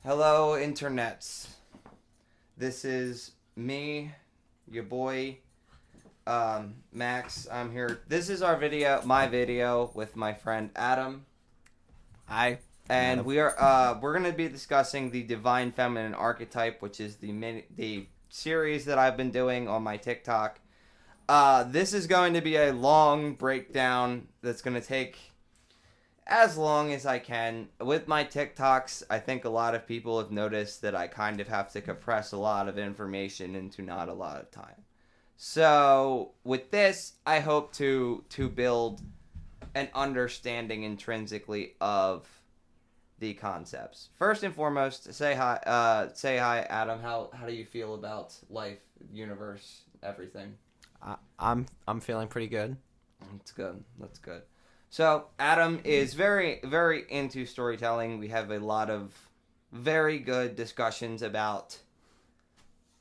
Hello, internets. This is me, your boy, Max. I'm here. This is my video with my friend Adam, Hi. and Adam. we're gonna be discussing the Divine Feminine Archetype, which is the series that I've been doing on my TikTok. This is going to be a long breakdown that's gonna take as long as I can. With my TikToks, I think a lot of people have noticed that I kind of have to compress a lot of information into not a lot of time. So with this, I hope to build an understanding intrinsically of the concepts. First and foremost, say hi. Say hi, Adam. How do you feel about life, universe, everything? I'm feeling pretty good. That's good. That's good. So Adam is very, very into storytelling. We have a lot of very good discussions about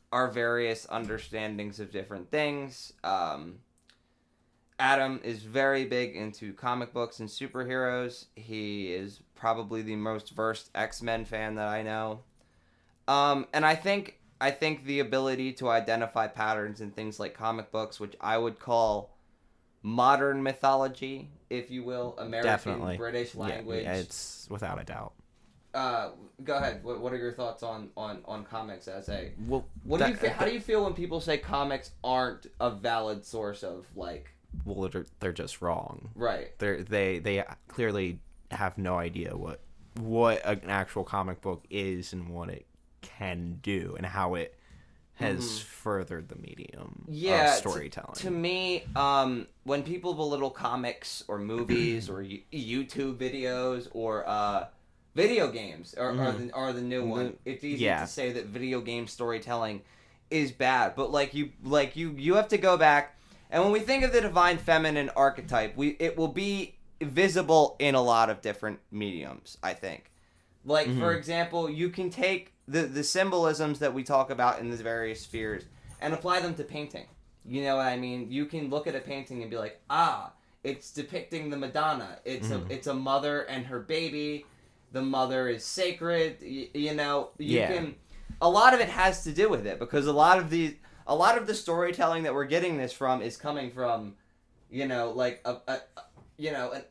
our various understandings of different things. Adam is very big into comic books and superheroes. He is probably the most versed X-Men fan that I know. And I think the ability to identify patterns in things like comic books, which I would call modern mythology, if you will, American, Definitely. British language. Yeah, it's without a doubt. Go ahead. What are your thoughts on comics as a? Well, How do you feel when people say comics aren't a valid source of like? Well, they're just wrong. Right. They clearly have no idea what an actual comic book is and what it can do and how it has furthered the medium of storytelling. To me, when people belittle comics or movies or YouTube videos or video games are the new one, it's easy to say that video game storytelling is bad. But you have to go back, and when we think of the Divine Feminine Archetype, it will be visible in a lot of different mediums, I think. For example, you can take the symbolisms that we talk about in the various spheres and apply them to painting. You know what I mean? You can look at a painting and be like, it's depicting the Madonna. It's a mother and her baby. The mother is sacred. Can. A lot of it has to do with it because a lot of the storytelling that we're getting this from is coming from, an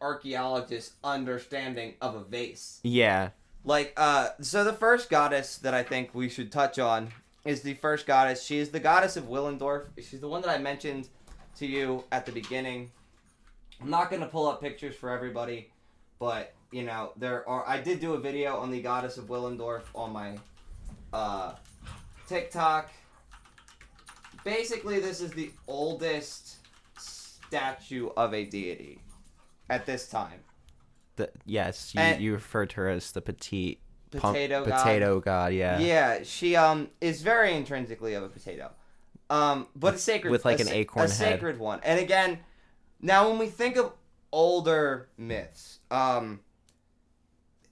archaeologist's understanding of a vase. Yeah. So the first goddess that I think we should touch on is the first goddess. She is the goddess of Willendorf. She's the one that I mentioned to you at the beginning. I'm not going to pull up pictures for everybody, but, I did do a video on the goddess of Willendorf on my TikTok. Basically, this is the oldest statue of a deity at this time. Yes, you referred to her as the potato god. Yeah. Yeah, she is very intrinsically of a potato, but a sacred with like an acorn head. A sacred one. And again, now when we think of older myths,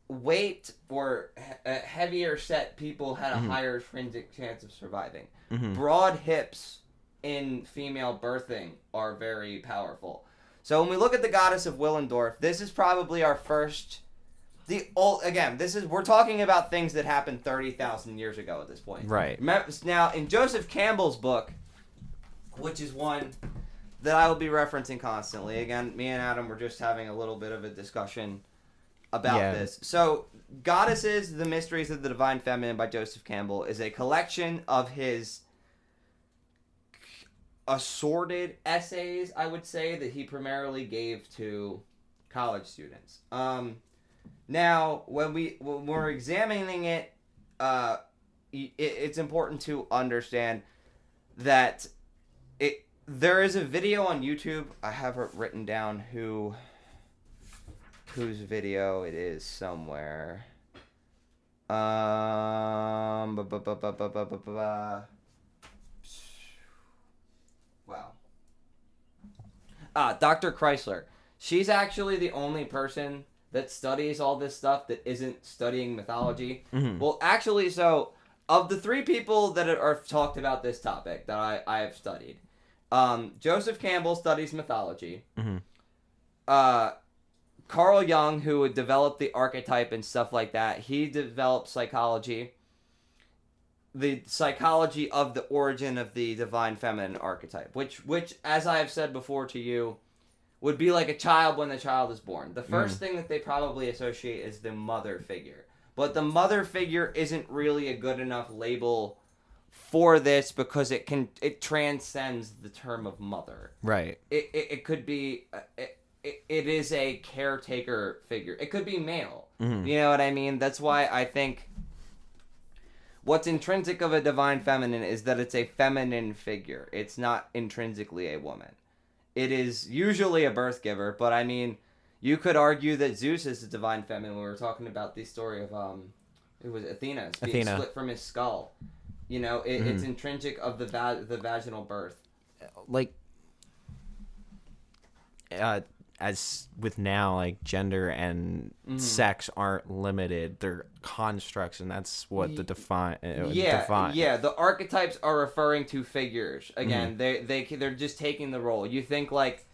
weight or heavier set people had a higher intrinsic chance of surviving. Broad hips in female birthing are very powerful. So when we look at the goddess of Willendorf, this is probably our first. We're talking about things that happened 30,000 years ago at this point. Right. Now, in Joseph Campbell's book, which is one that I will be referencing constantly. Again, me and Adam were just having a little bit of a discussion about this. So, Goddesses, The Mysteries of the Divine Feminine by Joseph Campbell is a collection of his assorted essays, I would say, that he primarily gave to college students. Now, when we're examining it, it's important to understand that there is a video on YouTube. I have it written down whose video it is somewhere. Wow. Dr. Chrysler. She's actually the only person that studies all this stuff that isn't studying mythology. Well, actually, so of the three people that are talked about this topic that I have studied, Joseph Campbell studies mythology. Carl Jung, who would develop the archetype and stuff like that, he developed psychology. The psychology of the origin of the divine feminine archetype, which, as I have said before to you, would be like a child when the child is born. The first thing that they probably associate is the mother figure. But the mother figure isn't really a good enough label for this because it transcends the term of mother. Right. It could be... It is a caretaker figure. It could be male. Mm-hmm. You know what I mean? That's why I think what's intrinsic of a divine feminine is that it's a feminine figure. It's not intrinsically a woman. It is usually a birth giver, but I mean, you could argue that Zeus is a divine feminine when we were talking about the story of it was Athena being split from his skull. You know, it's intrinsic of the vaginal birth. Like, as with now, like, gender and sex aren't limited; they're constructs, and that's what the define. Yeah, the archetypes are referring to figures. Again, they're just taking the role. You think, like,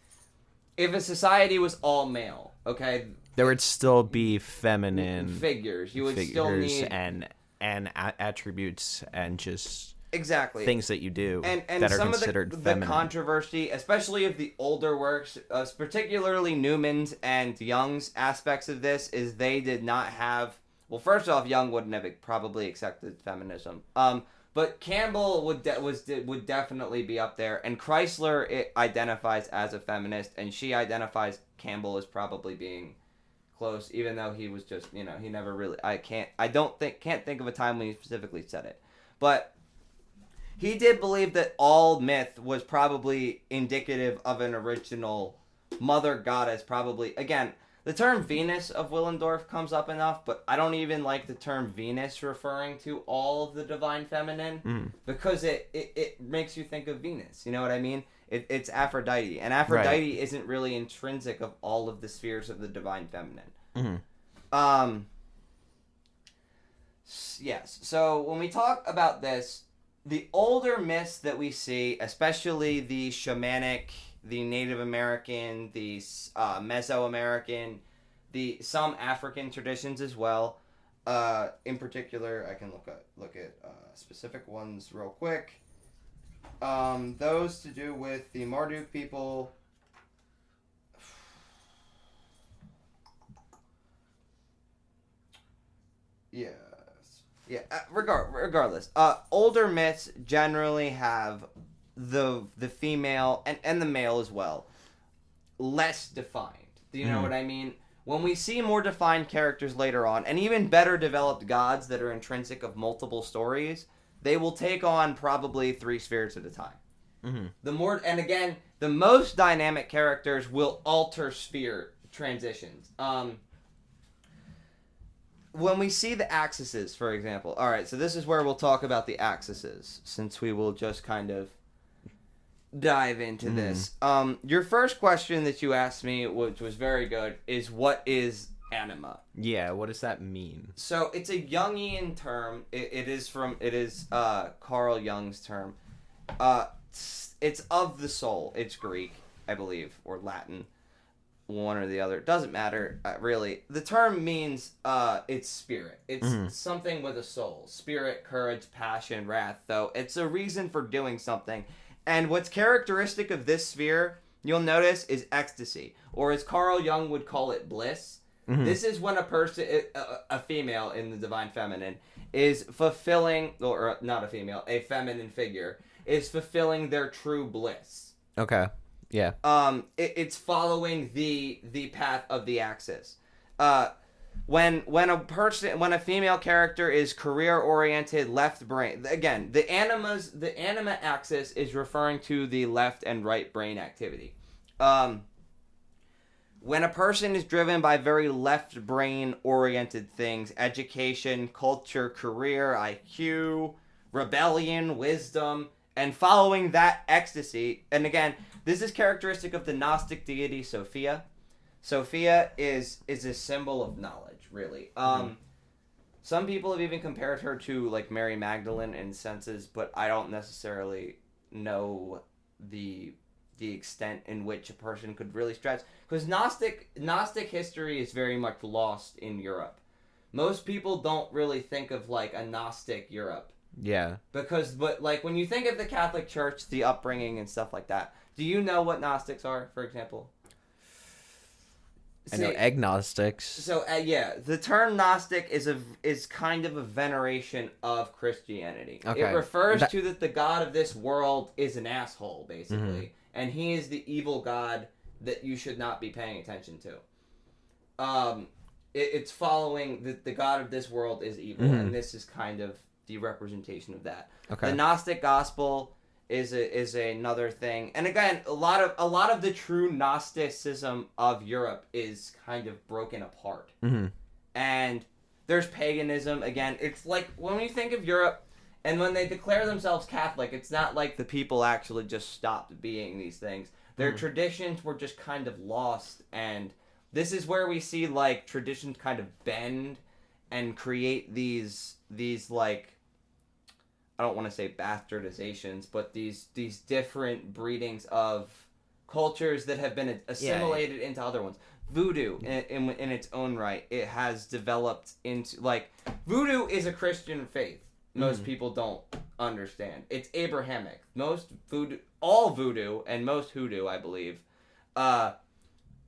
if a society was all male, okay, there would still be feminine figures. You would still need and attributes and just. Exactly. Things that you do and that are some considered of feminine. The controversy, especially of the older works, particularly Newman's and Jung's aspects of this, is they did not have... Well, first off, Jung wouldn't have probably accepted feminism. But Campbell would definitely be up there. And Chrysler identifies as a feminist, and she identifies Campbell as probably being close, even though he was just, he never really... can't think of a time when he specifically said it. But... he did believe that all myth was probably indicative of an original mother goddess, probably. Again, the term Venus of Willendorf comes up enough, but I don't even like the term Venus referring to all of the divine feminine, because it makes you think of Venus. You know what I mean? It's Aphrodite, and Aphrodite isn't really intrinsic of all of the spheres of the divine feminine. Yes, so when we talk about this, the older myths that we see, especially the shamanic, the Native American, the Mesoamerican, some African traditions as well. In particular, I can look at specific ones real quick. Those to do with the Marduk people. Yeah. Yeah, regardless, older myths generally have the female and the male as well less defined. Do you know what I mean? When we see more defined characters later on, and even better developed gods that are intrinsic of multiple stories, they will take on probably 3 spheres at a time. The most dynamic characters will alter sphere transitions. When we see the axes, for example... Alright, so this is where we'll talk about the axes, since we will just kind of dive into this. Your first question that you asked me, which was very good, is what is anima? Yeah, what does that mean? So, it's a Jungian term. It is Carl Jung's term. It's of the soul. It's Greek, I believe, or Latin. One or the other. It doesn't matter, really. The term means it's spirit. It's something with a soul. Spirit, courage, passion, wrath, though. It's a reason for doing something. And what's characteristic of this sphere, you'll notice, is ecstasy. Or as Carl Jung would call it, bliss. This is when a person, a female in the divine feminine, is fulfilling, or not a female, a feminine figure, is fulfilling their true bliss. Okay. Yeah. It's following the path of the axis. When a female character is career oriented, left brain. Again, the anima axis is referring to the left and right brain activity. When a person is driven by very left brain oriented things, education, culture, career, IQ, rebellion, wisdom, and following that ecstasy, and again, this is characteristic of the Gnostic deity Sophia. Sophia is a symbol of knowledge, really. Some people have even compared her to, like, Mary Magdalene in senses, but I don't necessarily know the the extent in which a person could really stretch. Because Gnostic history is very much lost in Europe. Most people don't really think of like a Gnostic Europe. Yeah. But like when you think of the Catholic Church, the upbringing and stuff like that, do you know what Gnostics are, for example? I know agnostics. So the term Gnostic is kind of a veneration of Christianity. Okay. It refers to that the God of this world is an asshole, basically, and he is the evil God that you should not be paying attention to. It's following that the God of this world is evil, and this is kind of the representation of that. Okay. The Gnostic gospel is another thing, and again, a lot of the true Gnosticism of Europe is kind of broken apart, and there's paganism. Again, it's like when you think of Europe, and when they declare themselves Catholic, it's not like the people actually just stopped being these things. Their traditions were just kind of lost, and this is where we see like traditions kind of bend and create these like, I don't want to say bastardizations, but these different breedings of cultures that have been assimilated into other ones. Voodoo, in its own right, it has developed into, like, voodoo is a Christian faith. Most people don't understand. It's Abrahamic. All voodoo, and most hoodoo, I believe,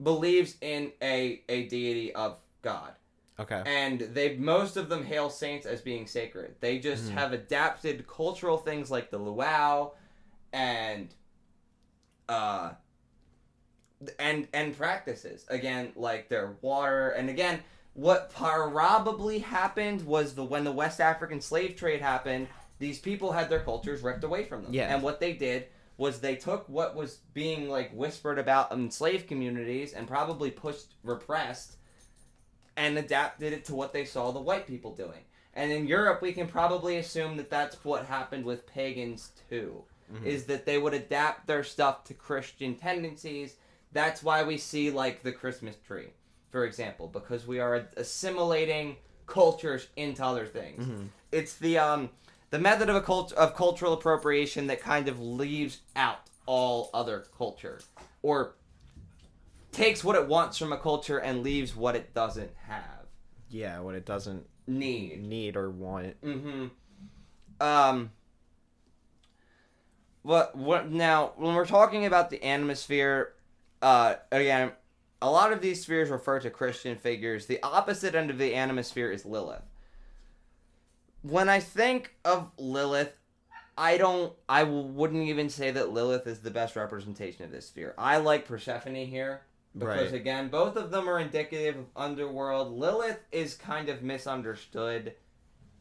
believes in a deity of God. Okay. And most of them hail saints as being sacred. They just have adapted cultural things like the luau and practices. Again, like their water. And again, what probably happened was when the West African slave trade happened, these people had their cultures ripped away from them. Yeah. And what they did was they took what was being like whispered about in slave communities and probably repressed, and adapted it to what they saw the white people doing. And in Europe, we can probably assume that that's what happened with pagans too, is that they would adapt their stuff to Christian tendencies. That's why we see like the Christmas tree, for example, because we are assimilating cultures into other things. It's the method of cultural appropriation that kind of leaves out all other culture, or takes what it wants from a culture and leaves what it doesn't have. Yeah, what it doesn't need or want. What now? When we're talking about the Animosphere, again, a lot of these spheres refer to Christian figures. The opposite end of the Animosphere is Lilith. When I think of Lilith, I wouldn't even say that Lilith is the best representation of this sphere. I like Persephone here. Because, again, both of them are indicative of underworld. Lilith is kind of misunderstood.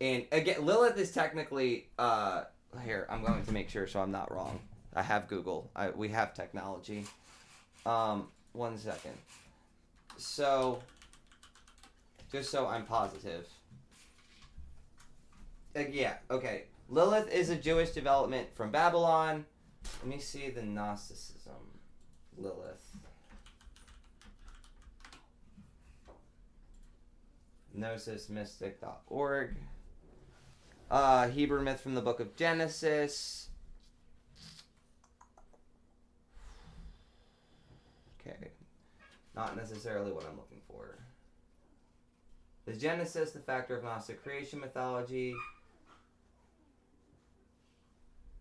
And, again, Lilith is technically... here, I'm going to make sure so I'm not wrong. I have Google. We have technology. 1 second. So, just so I'm positive. Yeah, okay. Lilith is a Jewish development from Babylon. Let me see the Gnosticism. Lilith. gnosismystic.org. Hebrew myth from the book of Genesis. Okay. Not necessarily what I'm looking for. Is Genesis the factor of Gnostic creation mythology?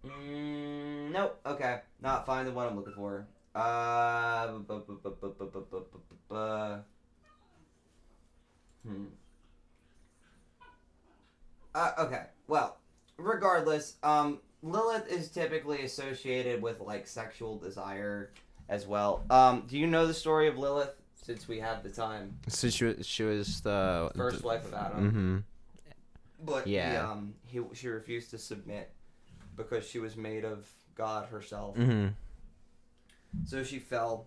Nope. Okay. Not finding what I'm looking for. Okay. Well, regardless, Lilith is typically associated with like sexual desire as well. Do you know the story of Lilith? Since we have the time. So she was the first wife of Adam. But yeah, she refused to submit because she was made of God herself. So she fell,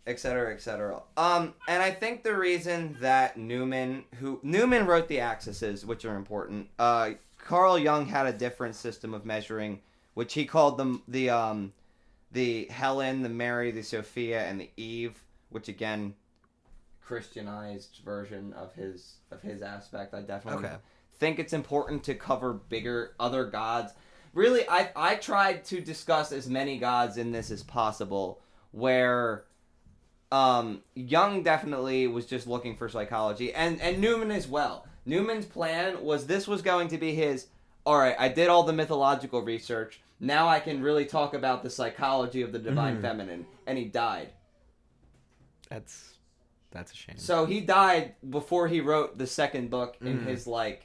etc., etc. And I think the reason that Newman wrote the axes, which are important. Carl Jung had a different system of measuring, which he called the Helen, the Mary, the Sophia, and the Eve, which again, Christianized version of his aspect. I definitely think it's important to cover bigger other gods. really, I tried to discuss as many gods in this as possible, where Jung definitely was just looking for psychology, and Newman as well. Newman's plan was this was going to be his, all right, I did all the mythological research, now I can really talk about the psychology of the divine feminine, and he died. That's a shame. So he died before he wrote the second book in his magnum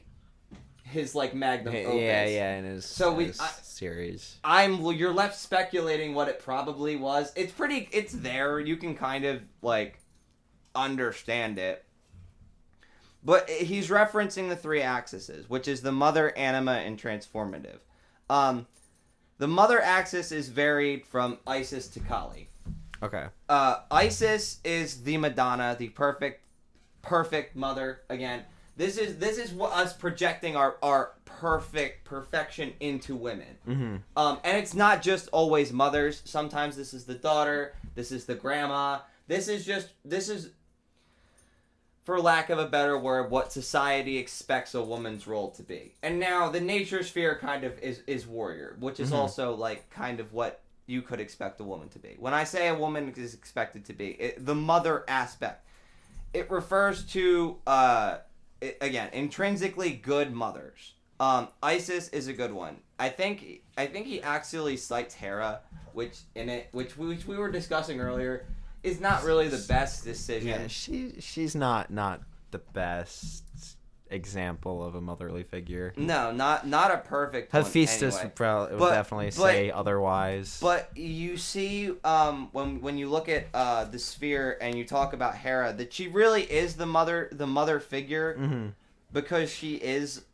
opus. Yeah, in his series. You're left speculating what it probably was. It's there. You can kind of understand it. But he's referencing the three axes, which is the mother, anima, and transformative. The mother axis is varied from Isis to Kali. Okay. Isis is the Madonna, the perfect mother. Again, this is what us projecting our perfection into women. And it's not just always mothers. Sometimes this is the daughter. This is the grandma. This is, for lack of a better word, what society expects a woman's role to be. And now the nature sphere kind of is warrior, which is also kind of what you could expect a woman to be. When I say a woman is expected to be, the mother aspect, it refers to, again, intrinsically good mothers. Isis is a good one. I think he actually cites Hera, which we were discussing earlier, is not really the best decision. Yeah, she's not the best example of a motherly figure. No, not a perfect one. Hephaestus anyway. would definitely say otherwise. But you see, when you look at the sphere and you talk about Hera, that she really is the mother figure, because she is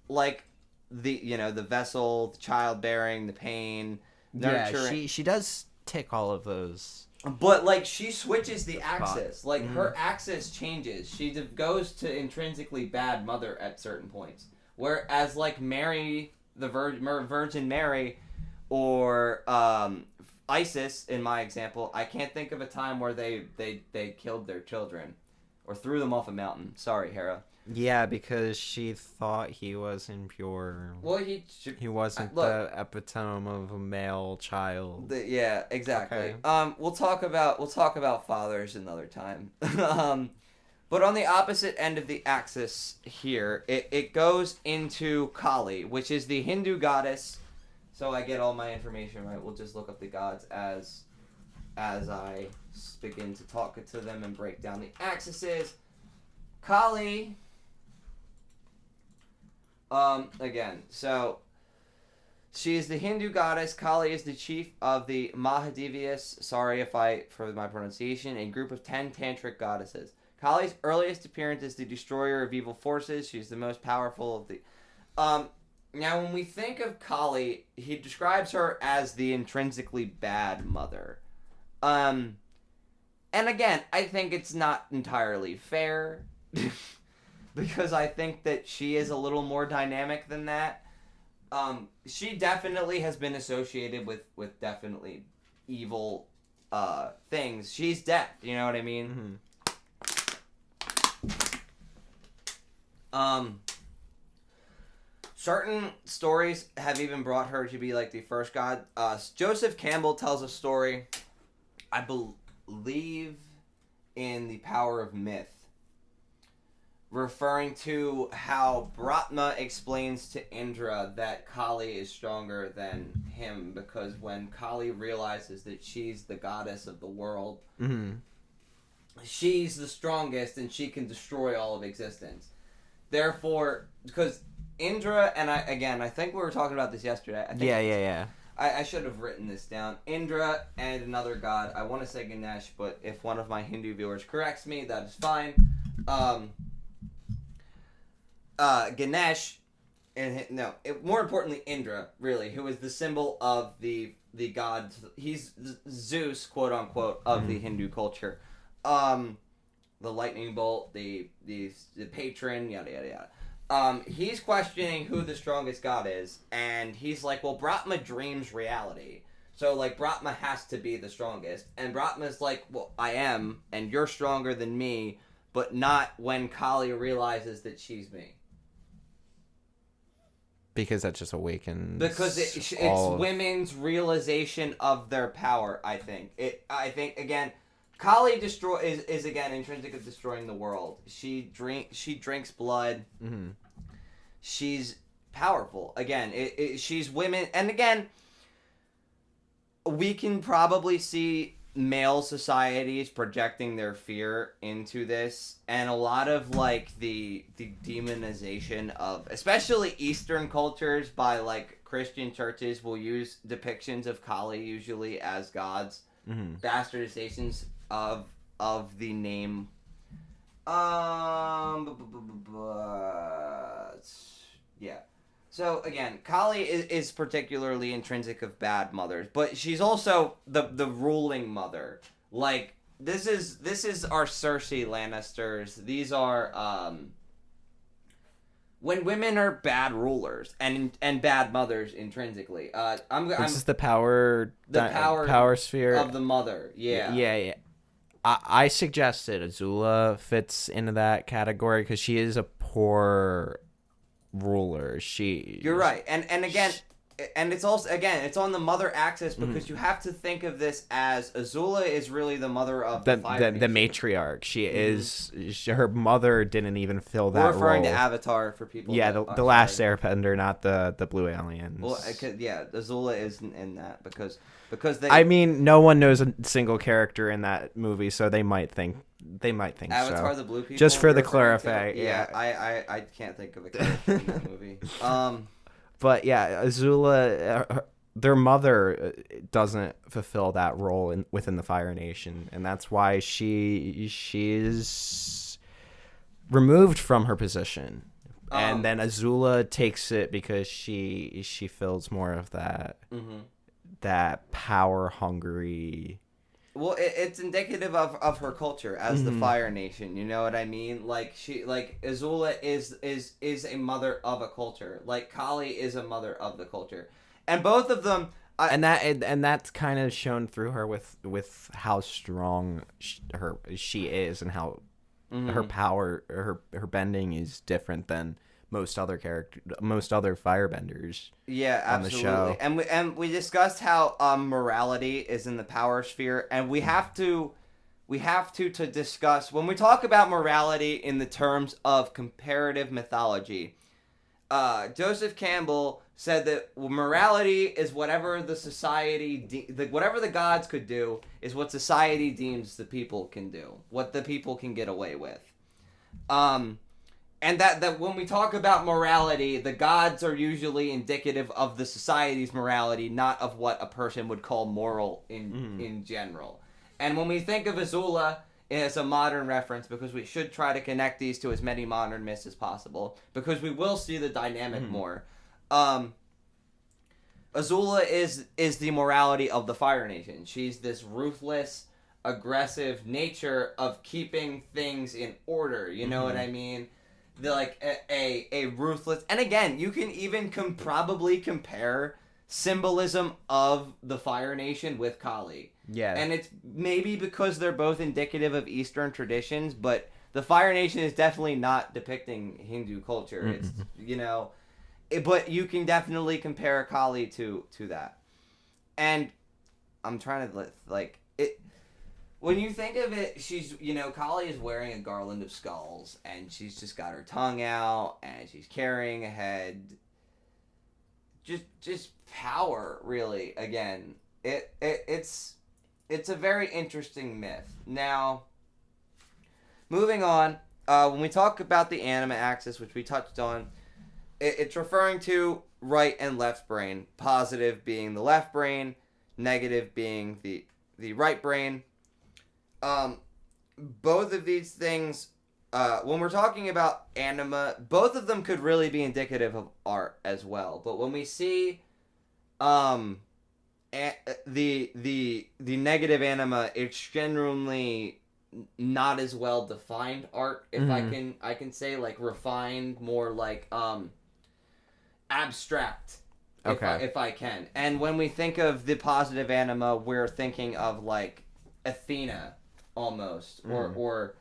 the vessel, the childbearing, the pain, nurturing. Yeah, she does tick all of those. But she switches the axis. Her axis changes. She goes to intrinsically bad mother at certain points. Whereas Mary, the Virgin Mary, or Isis, in my example, I can't think of a time where they killed their children or threw them off a mountain. Sorry, Hera. Yeah, because she thought he was impure. Well, he wasn't the epitome of a male child. Yeah, exactly. Okay. We'll talk about fathers another time. But on the opposite end of the axis here, it goes into Kali, which is the Hindu goddess. So I get all my information right. We'll just look up the gods as I begin to talk to them and break down the axes. Kali. Again, so she is the Hindu goddess. Kali is the chief of the Mahadevas, for my pronunciation, a group of 10 tantric goddesses. Kali's earliest appearance is the destroyer of evil forces. She's the most powerful of the... Now, when we think of Kali, he describes her as the intrinsically bad mother. And again, I think it's not entirely fair... because I think that she is a little more dynamic than that. She definitely has been associated with definitely evil things. She's death, you know what I mean? Certain stories have even brought her to be the first god. Joseph Campbell tells a story, I believe, in The Power of Myth, referring to how Brahma explains to Indra that Kali is stronger than him, because when Kali realizes that she's the goddess of the world, she's the strongest and she can destroy all of existence. Therefore, because Indra, and I think we were talking about this yesterday. Yeah. I should have written this down. Indra and another god, I want to say Ganesh, but if one of my Hindu viewers corrects me, that is fine. Ganesh, more importantly Indra, really, who is the symbol of the god. He's Zeus, quote unquote, of the Hindu culture. The lightning bolt, the patron, yada yada yada. He's questioning who the strongest god is, and he's like, well, Brahma dreams reality, so Brahma has to be the strongest, and Brahma's like, well, I am, and you're stronger than me, but not when Kali realizes that she's me. Because that just awakens. Because it's women's realization of their power. I think again, Kali is again intrinsic of destroying the world. She drinks blood. Mm-hmm. She's powerful. Again, she's women, and again, we can probably see male societies projecting their fear into this, and a lot of like the demonization of especially Eastern cultures by like Christian churches will use depictions of Kali usually as gods, bastardizations of the name. Yeah. So again, Kali is particularly intrinsic of bad mothers, but she's also the ruling mother. Like this is our Cersei Lannisters. These are when women are bad rulers and bad mothers intrinsically. This is the power sphere of the mother. Yeah. Yeah. I suggested Azula fits into that category because she is a poor ruler. You're right, and again, and it's also it's on the mother axis because you have to think of this as Azula is really the mother of the matriarch. She is. Her mother didn't even fill that role. We're referring to Avatar for people. Yeah, the last Airbender, not the blue aliens. Well, Azula is in that because they. I mean, no one knows a single character in that movie, so they might think. Avatar, so. the blue people. Just for the clarify, yeah. I can't think of a character in that movie. But yeah, Azula, their mother doesn't fulfill that role within the Fire Nation, and that's why she is removed from her position. And then Azula takes it because she fills more of that that power hungry. Well, it's indicative of her culture as the Fire Nation. You know what I mean? Like Azula is a mother of a culture. Like Kali is a mother of the culture, and both of them. And that's kind of shown through her with how strong she is and how her power her bending is different than most other firebenders. Yeah, absolutely. On the show. And we discussed how morality is in the power sphere, and we have to discuss when we talk about morality in the terms of comparative mythology. Joseph Campbell said that morality is whatever the society whatever the gods could do is what society deems the people can do, what the people can get away with. And that when we talk about morality, the gods are usually indicative of the society's morality, not of what a person would call moral in general. And when we think of Azula as a modern reference, because we should try to connect these to as many modern myths as possible, because we will see the dynamic more. Azula is the morality of the Fire Nation. She's this ruthless, aggressive nature of keeping things in order. You know what I mean? Like a ruthless, and again, you can even probably compare symbolism of the Fire Nation with Kali. Yeah, and it's maybe because they're both indicative of Eastern traditions, but the Fire Nation is definitely not depicting Hindu culture. It's but you can definitely compare Kali to that, and I'm trying to like it. When you think of it, she's, Kali is wearing a garland of skulls, and she's just got her tongue out, and she's carrying a head. Just power, really. Again, it's a very interesting myth. Now, moving on, when we talk about the anima axis, which we touched on, it's referring to right and left brain. Positive being the left brain, negative being the right brain. Both of these things, when we're talking about anima, both of them could really be indicative of art as well. But when we see, the negative anima, it's genuinely not as well defined art. If I can say like refined, more like abstract. If I can. And when we think of the positive anima, we're thinking of like Athena. Almost, or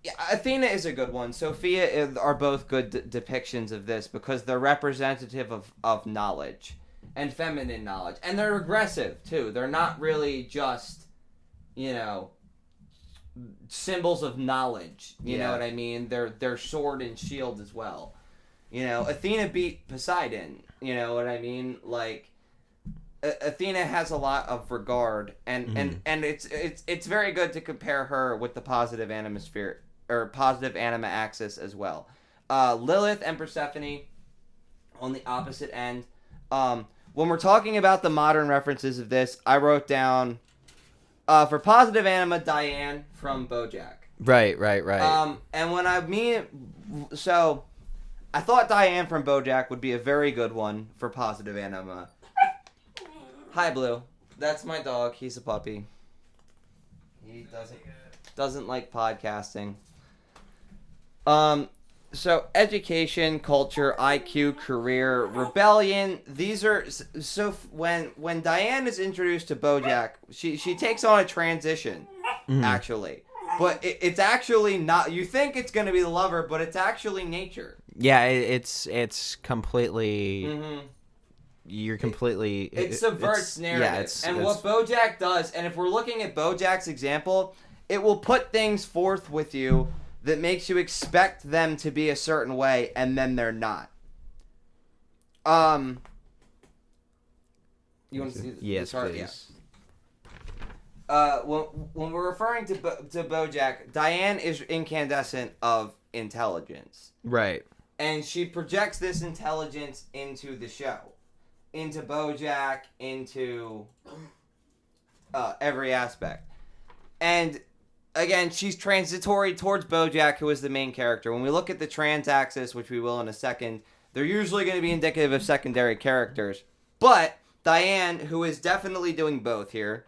Yeah, Athena is a good one. Sophia are both good depictions of this because they're representative of knowledge and feminine knowledge. And they're aggressive, too. They're not really just, symbols of knowledge. You know what I mean? They're sword and shield as well. Athena beat Poseidon. You know what I mean? Like, Athena has a lot of regard, and it's very good to compare her with the positive anima axis as well. Lilith and Persephone on the opposite end. When we're talking about the modern references of this, I wrote down for positive anima, Diane from BoJack. Right. And when I thought Diane from BoJack would be a very good one for positive anima. Hi, Blue. That's my dog. He's a puppy. He doesn't like podcasting. So education, culture, IQ, career, rebellion. These are when Diane is introduced to BoJack, she takes on a transition, actually. But it's actually not. You think it's going to be the lover, but it's actually nature. Yeah, it's completely. You're completely... It subverts narrative. Yeah, what BoJack does, and if we're looking at BoJack's example, it will put things forth with you that makes you expect them to be a certain way, and then they're not. You want to see the chart? Please. Yeah. When we're referring to BoJack, Diane is incandescent of intelligence. Right. And she projects this intelligence into the show. Into BoJack, into every aspect. And, again, she's transitory towards BoJack, who is the main character. When we look at the trans axis, which we will in a second, they're usually going to be indicative of secondary characters. But Diane, who is definitely doing both here,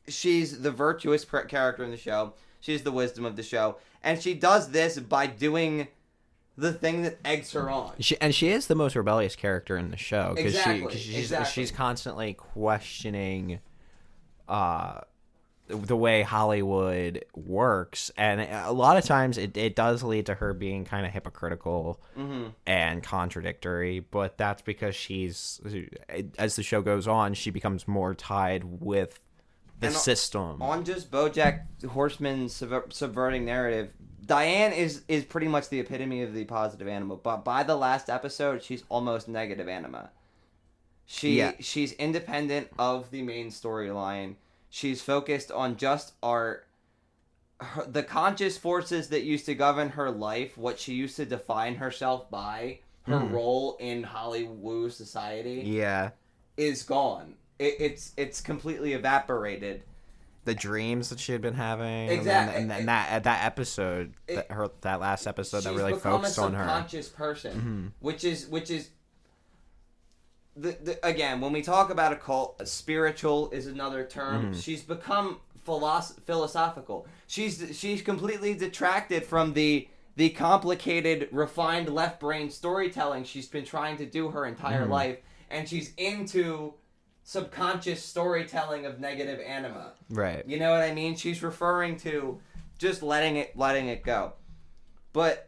she's the virtuous character in the show. She's the wisdom of the show. And she does this by doing... the thing that eggs her on. She is the most rebellious character in the show. Exactly. She's constantly questioning the way Hollywood works. And a lot of times it does lead to her being kind of hypocritical and contradictory. But that's because as the show goes on, she becomes more tied with the system. On just BoJack Horseman's subverting narrative, Diane is pretty much the epitome of the positive anima, but by the last episode, she's almost negative anima. She's independent of the main storyline. She's focused on just art. The conscious forces that used to govern her life, what she used to define herself by, her role in Hollywood society, is gone. It's completely evaporated. The dreams that she had been having, exactly, and that episode, that last episode that really focused on her. She's become a subconscious person, which is the again, when we talk about a cult, spiritual is another term. She's become philosophical. She's completely detracted from the complicated, refined left brain storytelling she's been trying to do her entire life, and she's into subconscious storytelling of negative anima. Right. You know what I mean? She's referring to just letting it go. But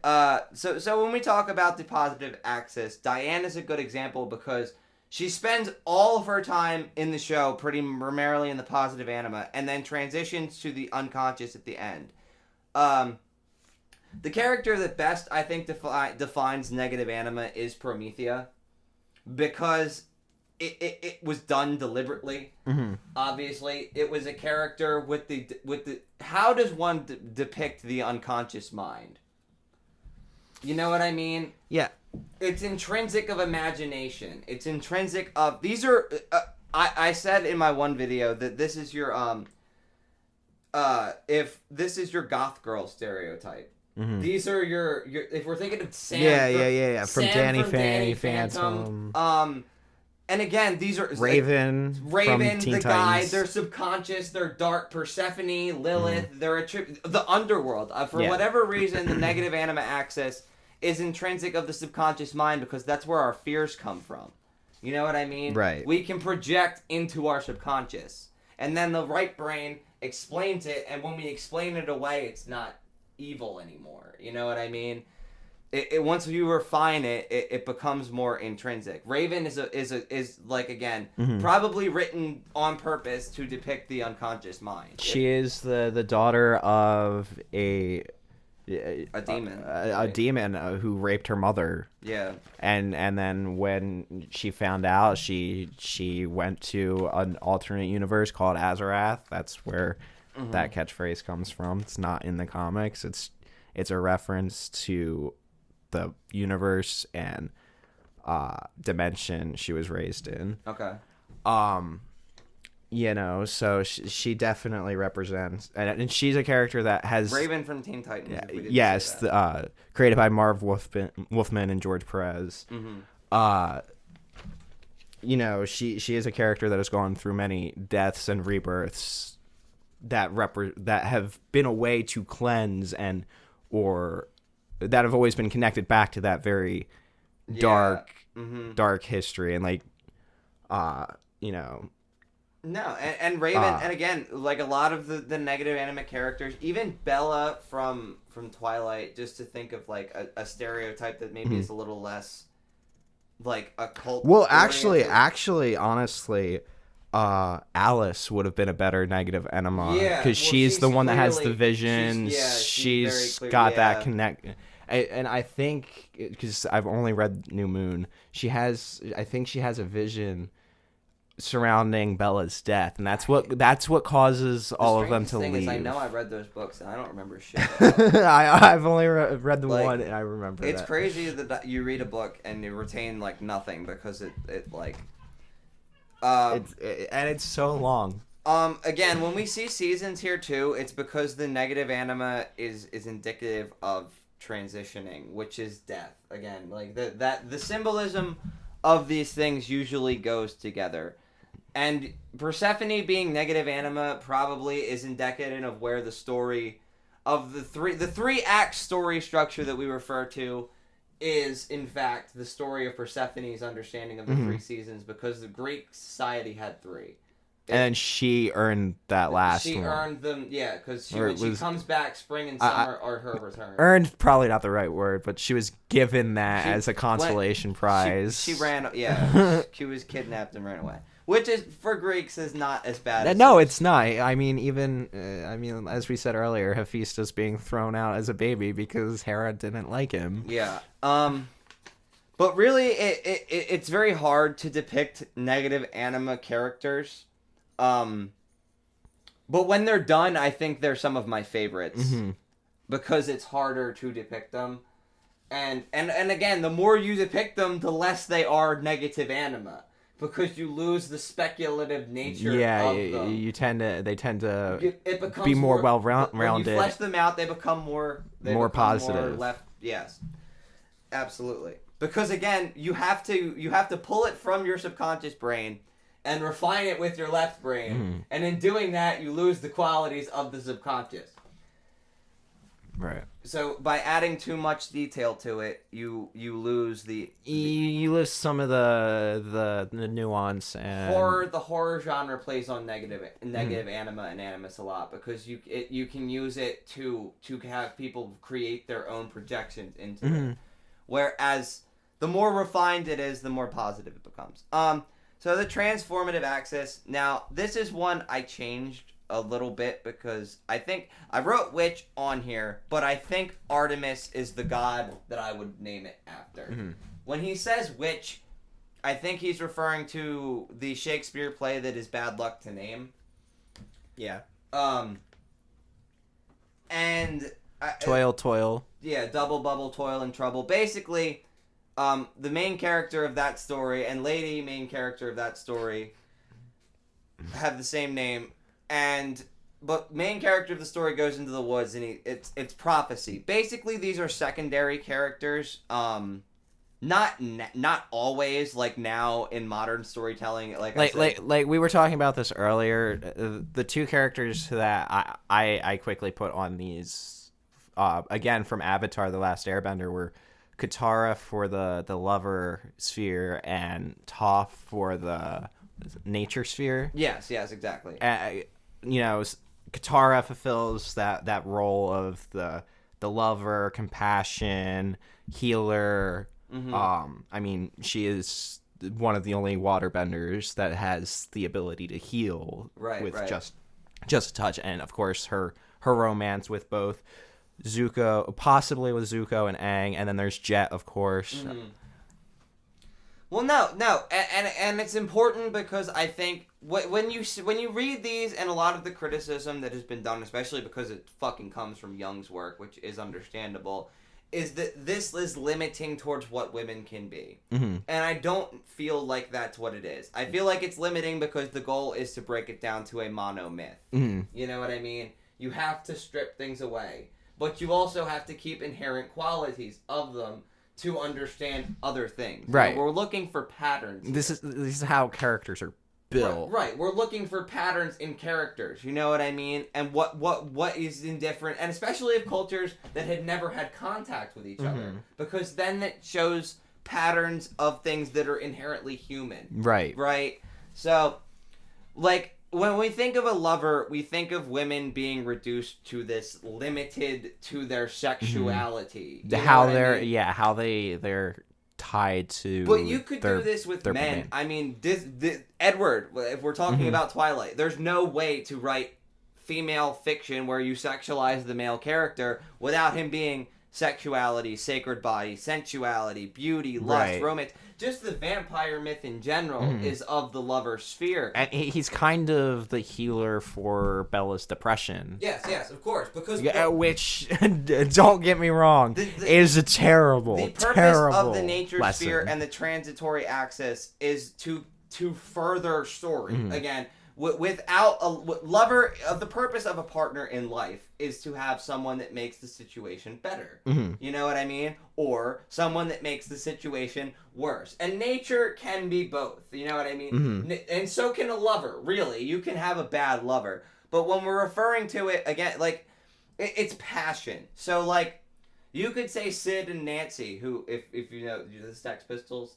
so when we talk about the positive axis, Diane is a good example because she spends all of her time in the show primarily in the positive anima and then transitions to the unconscious at the end. The character that best, I think, defines negative anima is Promethea, because it was done deliberately. Obviously, it was a character with the how does one depict the unconscious mind? You know what I mean? Yeah. It's intrinsic of imagination. It's intrinsic of... These are... I said in my one video that this is your... if this is your goth girl stereotype. These are your... If we're thinking of Sam... Yeah. From Sam Danny from Fanny Phantom. And again, these are... Raven from Teen the Titans. guy, they're subconscious, they're dark. Persephone, Lilith, they're the underworld. For whatever reason, the negative anima axis is intrinsic of the subconscious mind because that's where our fears come from. You know what I mean? Right. We can project into our subconscious. And then the right brain explains it, and when we explain it away, it's not evil anymore. You know what I mean? It once you refine it, it becomes more intrinsic. Raven is like, again, probably written on purpose to depict the unconscious mind. She is the daughter of a demon, a demon who raped her mother. Yeah, and then when she found out, she went to an alternate universe called Azarath. That's where that catchphrase comes from. It's not in the comics. It's a reference to the universe and dimension she was raised in. Okay. You know, so she definitely represents, and she's a character that has Raven from Teen Titans. Yes, created by Marv Wolfman and George Perez. You know, she is a character that has gone through many deaths and rebirths that have been a way to cleanse or that have always been connected back to that very dark history, and like you know. No, and Raven, and again, like a lot of the negative anime characters, even Bella from Twilight, just to think of like a stereotype that maybe is a little less like a cult. Well, actually, honestly, Alice would have been a better negative anima, because she's the one that has the vision. She's got that connect. And I think, because I've only read New Moon, I think she has a vision surrounding Bella's death, and that's what causes all of them to leave. Is I know I read those books and I don't remember shit. I've only read the one, and I remember. It's crazy that you read a book and you retain like nothing, because it it's so long. Again, when we see seasons here too, it's because the negative anima is indicative of transitioning, which is death. Again, like the symbolism of these things usually goes together. And Persephone being negative anima probably is indicative of where the story of the three act story structure that we refer to is in fact the story of Persephone's understanding of the 3 seasons, because the Greek society had 3. And she earned that last one. She earned them, yeah, because she comes back, spring and summer are her return. Earned, probably not the right word, but she was given that as a consolation prize. She ran, she was kidnapped and ran away. Which is, for Greeks, is not as bad as... No, it's not. I mean, as we said earlier, Hephaestus being thrown out as a baby because Hera didn't like him. Yeah. But really, it's very hard to depict negative anima characters. But when they're done, I think they're some of my favorites. Because it's harder to depict them. And again, the more you depict them, the less they are negative anima. Because you lose the speculative nature of them. They tend to be more well-rounded. When you flesh them out, they become more positive. More yes, absolutely. Because again, you have to pull it from your subconscious brain and refine it with your left brain, and in doing that, you lose the qualities of the subconscious. Right. So by adding too much detail to it, you lose you lose some of the nuance and the horror genre plays on negative anima and animus a lot, because you can use it to have people create their own projections into it. Whereas the more refined it is, the more positive it becomes. So the transformative axis. Now this is one I changed a little bit, because I think I wrote witch on here, but I think Artemis is the god that I would name it after. When he says witch, I think he's referring to the Shakespeare play that is bad luck to name. Yeah. And toil. Yeah, double bubble, toil and trouble. Basically, the main character of that story and lady main character of that story have the same name. But main character of the story goes into the woods, and it's prophecy. Basically, these are secondary characters. Not always, like now in modern storytelling. Like we were talking about this earlier. The 2 characters that I quickly put on these, again from Avatar: The Last Airbender, were Katara for the lover sphere and Toph for the nature sphere. Yes, exactly. You know, Katara fulfills that role of the the lover, compassion, healer. I mean, she is one of the only waterbenders that has the ability to heal with just a touch. And of course, her romance with both Zuko, possibly with Zuko and Aang, and then there's Jet, of course. Well, no, and it's important because I think when you read these, and a lot of the criticism that has been done, especially because it fucking comes from Jung's work, which is understandable, is that this is limiting towards what women can be. And I don't feel like that's what it is. I feel like it's limiting because the goal is to break it down to a mono myth. You know what I mean? You have to strip things away, but you also have to keep inherent qualities of them to understand other things. Right. We're looking for patterns. This is how characters are built. Right. We're looking for patterns in characters. You know what I mean? And what is indifferent, and especially of cultures that had never had contact with each other, because then it shows patterns of things that are inherently human. Right. Right. So, like, when we think of a lover, we think of women being reduced to this limited to their sexuality. How they're tied to. But you could do this with men. I mean, this Edward. If we're talking about Twilight, there's no way to write female fiction where you sexualize the male character without him being sexuality, sacred body, sensuality, beauty, lust, romance. Just the vampire myth in general is of the lover sphere. And he's kind of the healer for Bella's depression. Yes, of course. Because which, don't get me wrong, is a terrible, the purpose terrible of the nature lesson. sphere and the transitory axis is to further story. Again, without a lover, the purpose of a partner in life is to have someone that makes the situation better. You know what I mean? Or someone that makes the situation worse. And nature can be both. You know what I mean? And so can a lover, really. You can have a bad lover. But when we're referring to it, again, like, it's passion. So, like, you could say Sid and Nancy, who, if you know the Sex Pistols,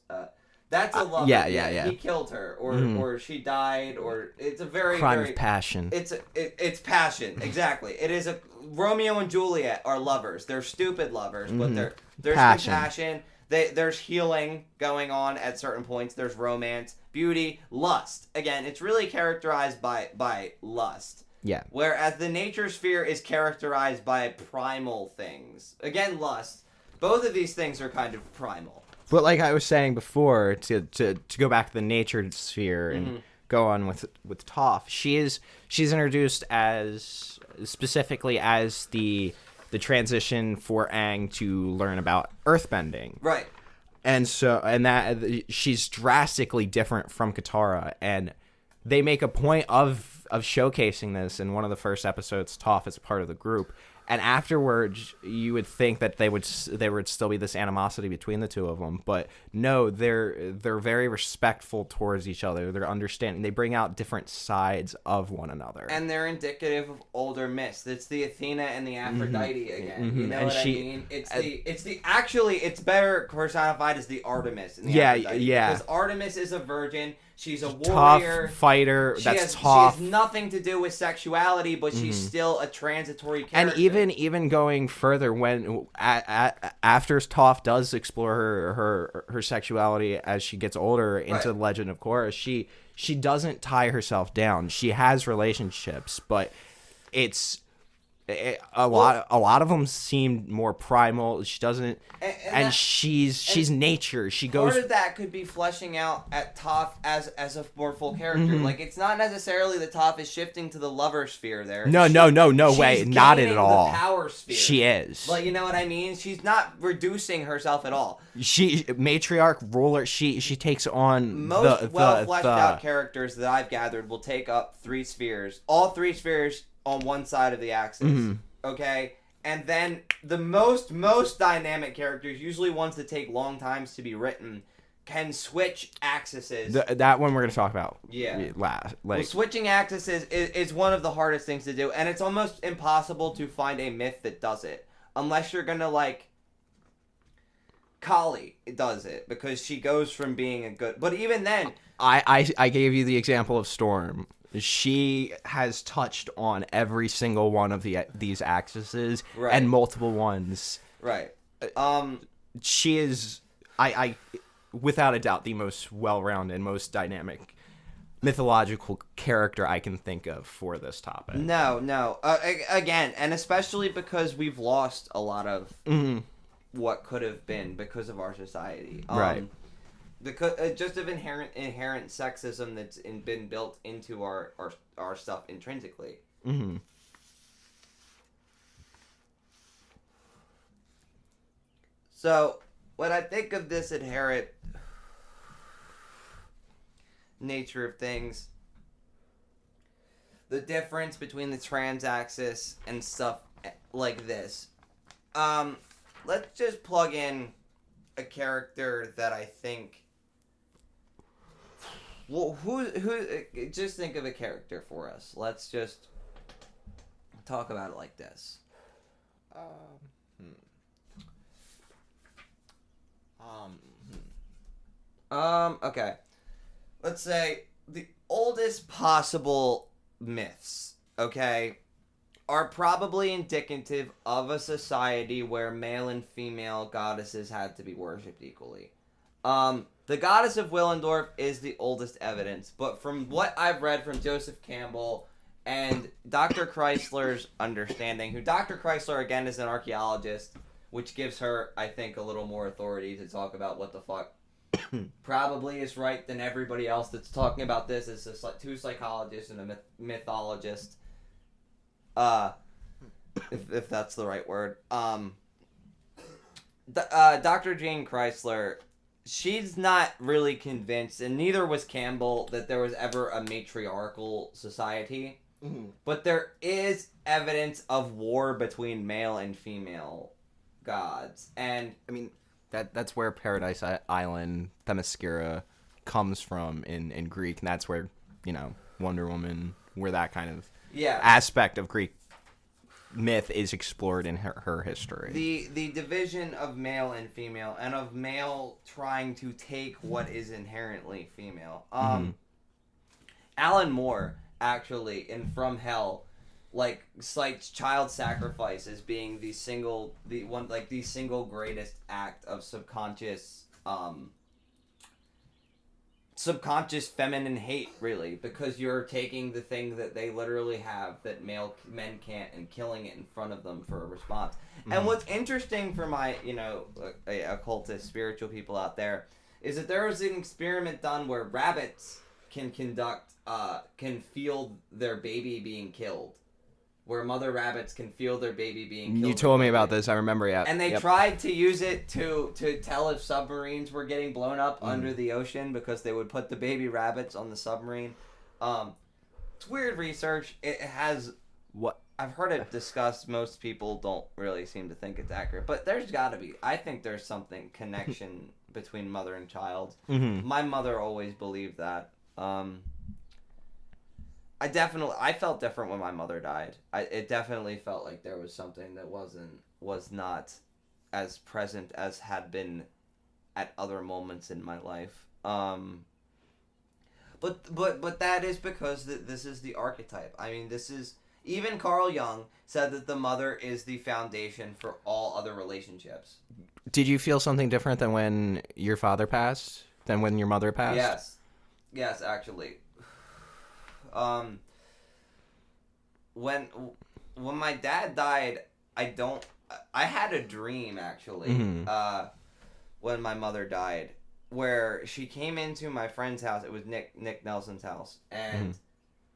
that's a lover. Yeah. He killed her, or she died, or it's a crime of passion. It's passion, exactly. It is Romeo and Juliet are lovers. They're stupid lovers, but there's compassion. There's healing going on at certain points. There's romance, beauty, lust. Again, it's really characterized by lust. Yeah. Whereas the nature sphere is characterized by primal things. Again, lust. Both of these things are kind of primal. But like I was saying before, to go back to the nature sphere and go on with Toph, she's introduced as specifically as the transition for Aang to learn about earthbending. Right. And that she's drastically different from Katara, and they make a point of showcasing this in one of the first episodes. Toph is a part of the group. And afterwards, you would think that there would still be this animosity between the two of them, but no, they're very respectful towards each other. They're understanding. They bring out different sides of one another, and they're indicative of older myths. It's the Athena and the Aphrodite again. You know and I mean? It's better personified as the Artemis. And the Aphrodite, because Artemis is a virgin. She's a warrior, tough fighter. She has nothing to do with sexuality, but she's still a transitory character. And even going further, when after Toph does explore her sexuality as she gets older into Legend of Korra, she doesn't tie herself down. She has relationships, but it's. A lot of them seem more primal. She doesn't, and she's nature. She goes. Part of that could be fleshing out at Toph as a more full character. Like, it's not necessarily that Toph is shifting to the lover sphere there. No way, not at all. The power sphere. She is. Like, you know what I mean? She's not reducing herself at all. She matriarch ruler. She takes on most well fleshed out characters that I've gathered will take up 3 spheres. All 3 spheres on one side of the axis, okay? And then the most dynamic characters, usually ones that take long times to be written, can switch axes. That one we're going to talk about. Yeah. Last. Well, switching axes is one of the hardest things to do, and it's almost impossible to find a myth that does it. Unless you're going to, like... Kali does it, because she goes from being a good... But even then... I gave you the example of Storm. She has touched on every single one of these axes and multiple ones. Right. She is, I without a doubt, the most well-rounded, most dynamic mythological character I can think of for this topic. No. Again, and especially because we've lost a lot of what could have been because of our society. Right. Because just of inherent sexism that's been built into our stuff intrinsically. Mm-hmm. So, when I think of this inherent nature of things, the difference between the trans axis and stuff like this, let's just plug in a character that I think. Well, who? Just think of a character for us. Let's just talk about it like this. Okay. Let's say the oldest possible myths, okay, are probably indicative of a society where male and female goddesses had to be worshipped equally. The goddess of Willendorf is the oldest evidence, but from what I've read from Joseph Campbell and Dr. Chrysler's understanding, who Dr. Chrysler, again, is an archaeologist, which gives her, I think, a little more authority to talk about what the fuck probably is right than everybody else that's talking about this as two psychologists and a mythologist. If that's the right word. Dr. Jane Chrysler, she's not really convinced, and neither was Campbell, that there was ever a matriarchal society. Mm-hmm. But there is evidence of war between male and female gods. And, I mean, that's where Paradise Island, Themyscira, comes from in Greek, and that's where, Wonder Woman, where that kind of aspect of Greek myth is explored in her history. The division of male and female, and of male trying to take what is inherently female. Alan Moore, actually, in From Hell, cites child sacrifice as being the single greatest act of subconscious feminine hate, really, because you're taking the thing that they literally have that men can't and killing it in front of them for a response. Mm-hmm. And what's interesting for my, occultist spiritual people out there is that there was an experiment done where rabbits can feel their baby being killed. Where mother rabbits can feel their baby being killed. You told me about this, I remember, yeah. And they tried to use it to tell if submarines were getting blown up under the ocean, because they would put the baby rabbits on the submarine. It's weird research. It has... I've heard it discussed. Most people don't really seem to think it's accurate. But there's got to be. I think there's something, connection between mother and child. Mm-hmm. My mother always believed that. I felt different when my mother died. It definitely felt like there was something that was not as present as had been at other moments in my life. But that is because this is the archetype. I mean, this is, even Carl Jung said that the mother is the foundation for all other relationships. Did you feel something different than when your father passed? Than when your mother passed? Yes, actually. When my dad died, I had a dream, actually, when my mother died, where she came into my friend's house. It was Nick Nelson's house, and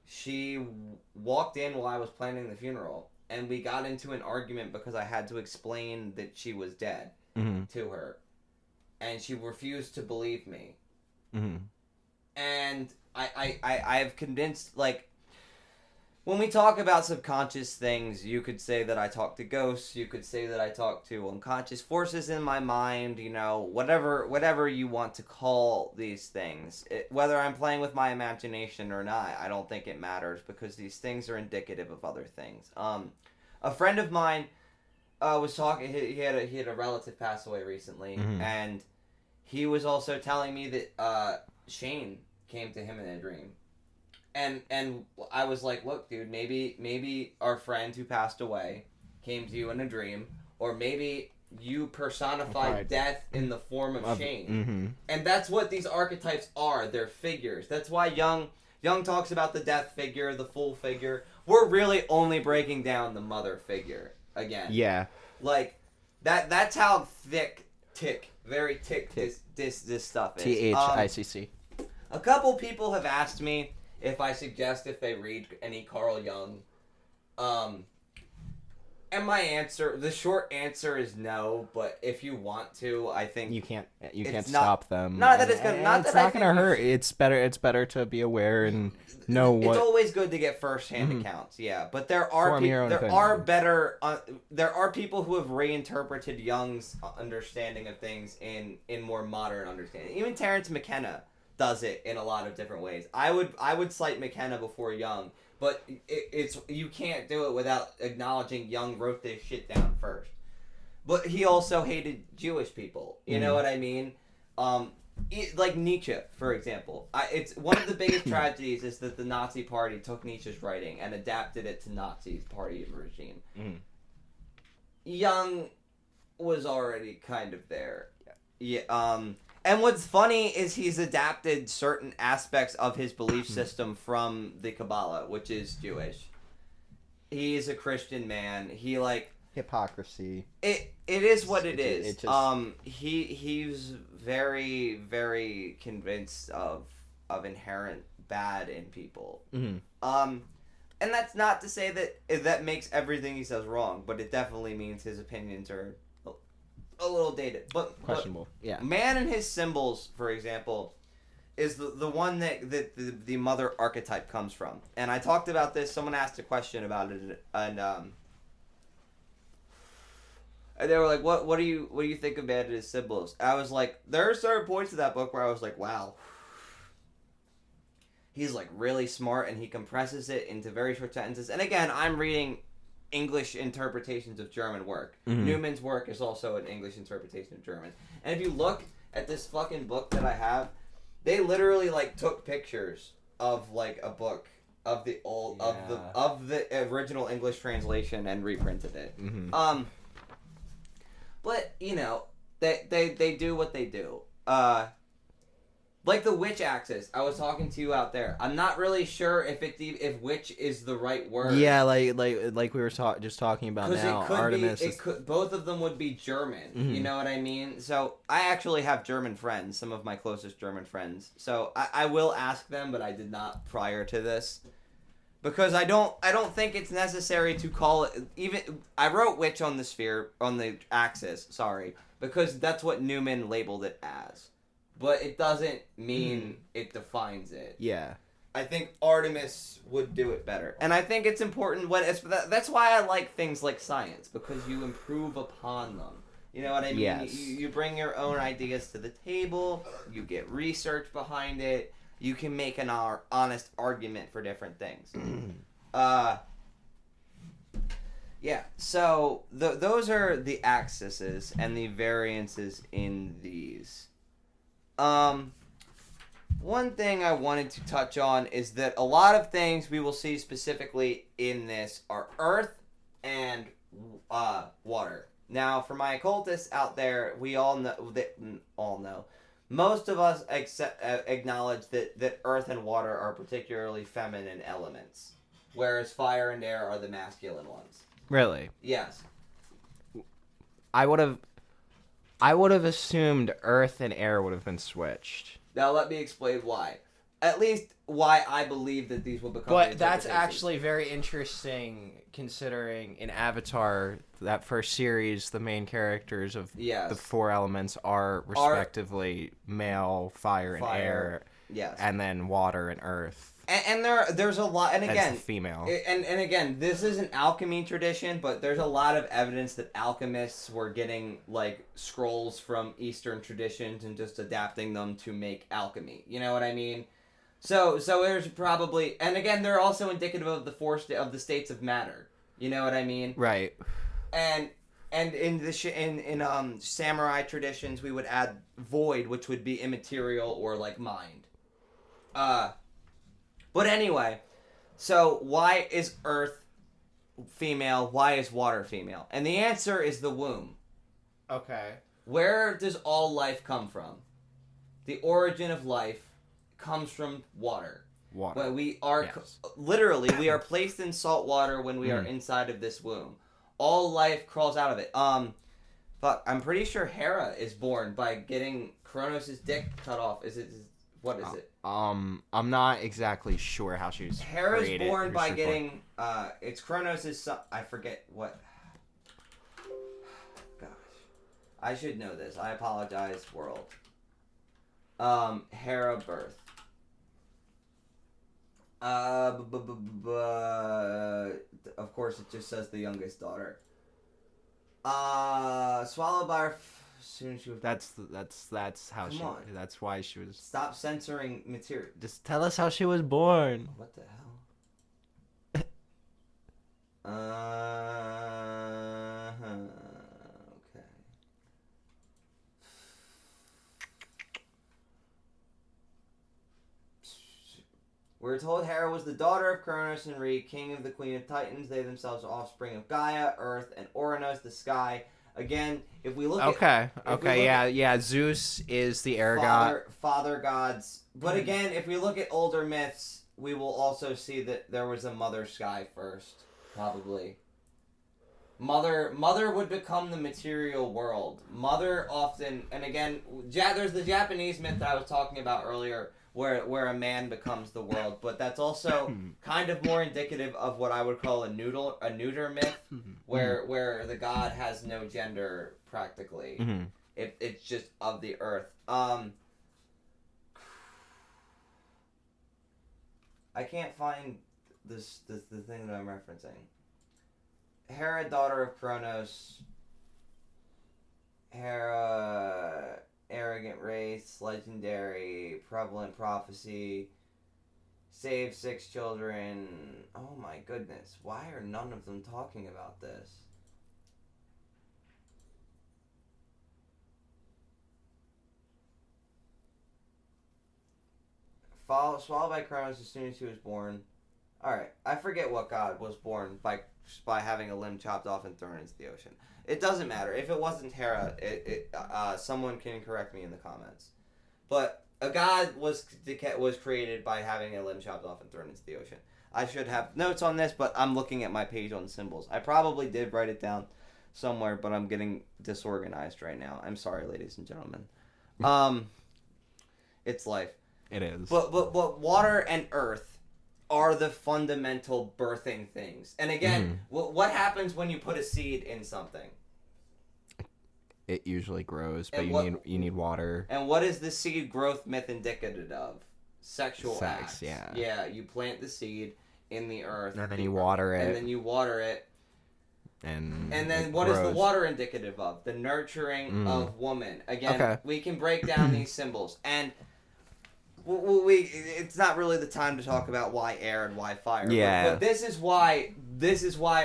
she walked in while I was planning the funeral, and we got into an argument because I had to explain that she was dead to her, and she refused to believe me. And I've convinced, when we talk about subconscious things, you could say that I talk to ghosts, you could say that I talk to unconscious forces in my mind, whatever you want to call these things. Whether I'm playing with my imagination or not, I don't think it matters, because these things are indicative of other things. A friend of mine was talking, he had a relative pass away recently, and he was also telling me that Shane came to him in a dream. And I was like, look, dude, maybe our friend who passed away came to you in a dream, or maybe you personified death in the form of shame. Mm-hmm. And that's what these archetypes are. They're figures. That's why Jung talks about the death figure, the fool figure. We're really only breaking down the mother figure again. Yeah. Like that's how very thick this stuff is. THICC. A couple people have asked me if I suggest if they read any Carl Jung. And my answer, the short answer is no. But if you want to, I think you can't stop them. Not that it's gonna. It's not gonna hurt. It's better to be aware and know what. It's always good to get firsthand accounts. Yeah, but there are people who have reinterpreted Jung's understanding of things in more modern understanding. Even Terence McKenna does it in a lot of different ways. I would cite McKenna before Jung. But it's you can't do it without acknowledging Jung wrote this shit down first. But he also hated Jewish people. You know what I mean? Like Nietzsche, for example. It's one of the biggest tragedies is that the Nazi Party took Nietzsche's writing and adapted it to Nazi party regime. Jung was already kind of there. Yeah. And what's funny is he's adapted certain aspects of his belief system from the Kabbalah, which is Jewish. He is a Christian man. He hypocrisy. It is what it is. He's very, very convinced of inherent bad in people. And that's not to say that makes everything he says wrong, but it definitely means his opinions are a little dated, but questionable. Yeah. Man and his symbols, for example, is the one that the mother archetype comes from. And I talked about this. Someone asked a question about it, and they were like, "What do you think of Man and his symbols?" I was like, there are certain points of that book where I was like, "Wow." He's like really smart, and he compresses it into very short sentences. And again, I'm reading English interpretations of German work. Newman's work is also an English interpretation of German. And if you look at this fucking book that I have, they literally took pictures of a book of the old of the original English translation and reprinted it. But they do what they do. Like the witch axis, I was talking to you out there. I'm not really sure if witch is the right word. Yeah, like we were just talking about now. Artemis. Both of them would be German. You know what I mean? So I actually have German friends, some of my closest German friends. So I will ask them, but I did not prior to this, because I don't think it's necessary to call it. Even I wrote witch on the axis. Sorry, because that's what Newman labeled it as. But it doesn't mean it defines it. Yeah. I think Artemis would do it better. And I think it's important that's why I like things like science, because you improve upon them. You know what I mean? Yes. You bring your own ideas to the table, you get research behind it, you can make an honest argument for different things. Yeah, so those are the axes and the variances in these. One thing I wanted to touch on is that a lot of things we will see specifically in this are earth and water. Now, for my occultists out there, we all know, most of us acknowledge that earth and water are particularly feminine elements, whereas fire and air are the masculine ones. Really? Yes. I would have assumed earth and air would have been switched. Now let me explain why. At least why I believe that these will become. But that's actually very interesting, considering in Avatar, that first series, the main characters of the four elements are respectively male, fire, and air. Yes. And then water and earth. And there's a lot, and again, female. And again, this is an alchemy tradition, but there's a lot of evidence that alchemists were getting scrolls from Eastern traditions and just adapting them to make alchemy. You know what I mean? So there's probably, and again, they're also indicative of the states of matter. You know what I mean? Right. And in the samurai traditions, we would add void, which would be immaterial or mind. But anyway, so why is Earth female? Why is water female? And the answer is the womb. Okay. Where does all life come from? The origin of life comes from water. Water. When we are literally, we are placed in salt water when we are inside of this womb. All life crawls out of it. I'm pretty sure Hera is born by getting Kronos' dick cut off. What is it? I'm not exactly sure how she was Hera's born by getting it's Kronos' son. I forget what. Gosh, I should know this. I apologize, world. Hera birth. Of course, it just says the youngest daughter. Swallowed by her. Soon she was. That's how Come she. on. That's why she was. Stop censoring material. Just tell us how she was born. What the hell? Okay. We're told Hera was the daughter of Kronos and Re, king of the Queen of Titans. They themselves are offspring of Gaia, Earth, and Ouranos, the sky. Again, if we look at Zeus is the air god. Father gods. But again, if we look at older myths, we will also see that there was a mother sky first, probably. Mother would become the material world. Mother often, and again, there's the Japanese myth that I was talking about earlier, where a man becomes the world, but that's also kind of more indicative of what I would call a neuter myth, where the god has no gender practically. It's just of the earth. I can't find the thing that I'm referencing. Hera, daughter of Kronos. Hera, arrogant race, legendary, prevalent prophecy, save 6 children. Oh my goodness, why are none of them talking about this? Swallowed by Kronos as soon as she was born. Alright, I forget what god was born by having a limb chopped off and thrown into the ocean. It doesn't matter. If it wasn't Hera, someone can correct me in the comments. But a god was created by having a limb chopped off and thrown into the ocean. I should have notes on this, but I'm looking at my page on symbols. I probably did write it down somewhere, but I'm getting disorganized right now. I'm sorry, ladies and gentlemen. It's life. It is. But water and earth are the fundamental birthing things. And again, what happens when you put a seed in something? It usually grows, but you need water. And what is the seed growth myth indicative of? Sexual acts. Yeah. Yeah, you plant the seed in the earth. And then you water it. And then you water it. And then what grows. Is the water indicative of? The nurturing of woman. Again, we can break down these symbols. And it's not really the time to talk about why air and why fire. Yeah. But this is why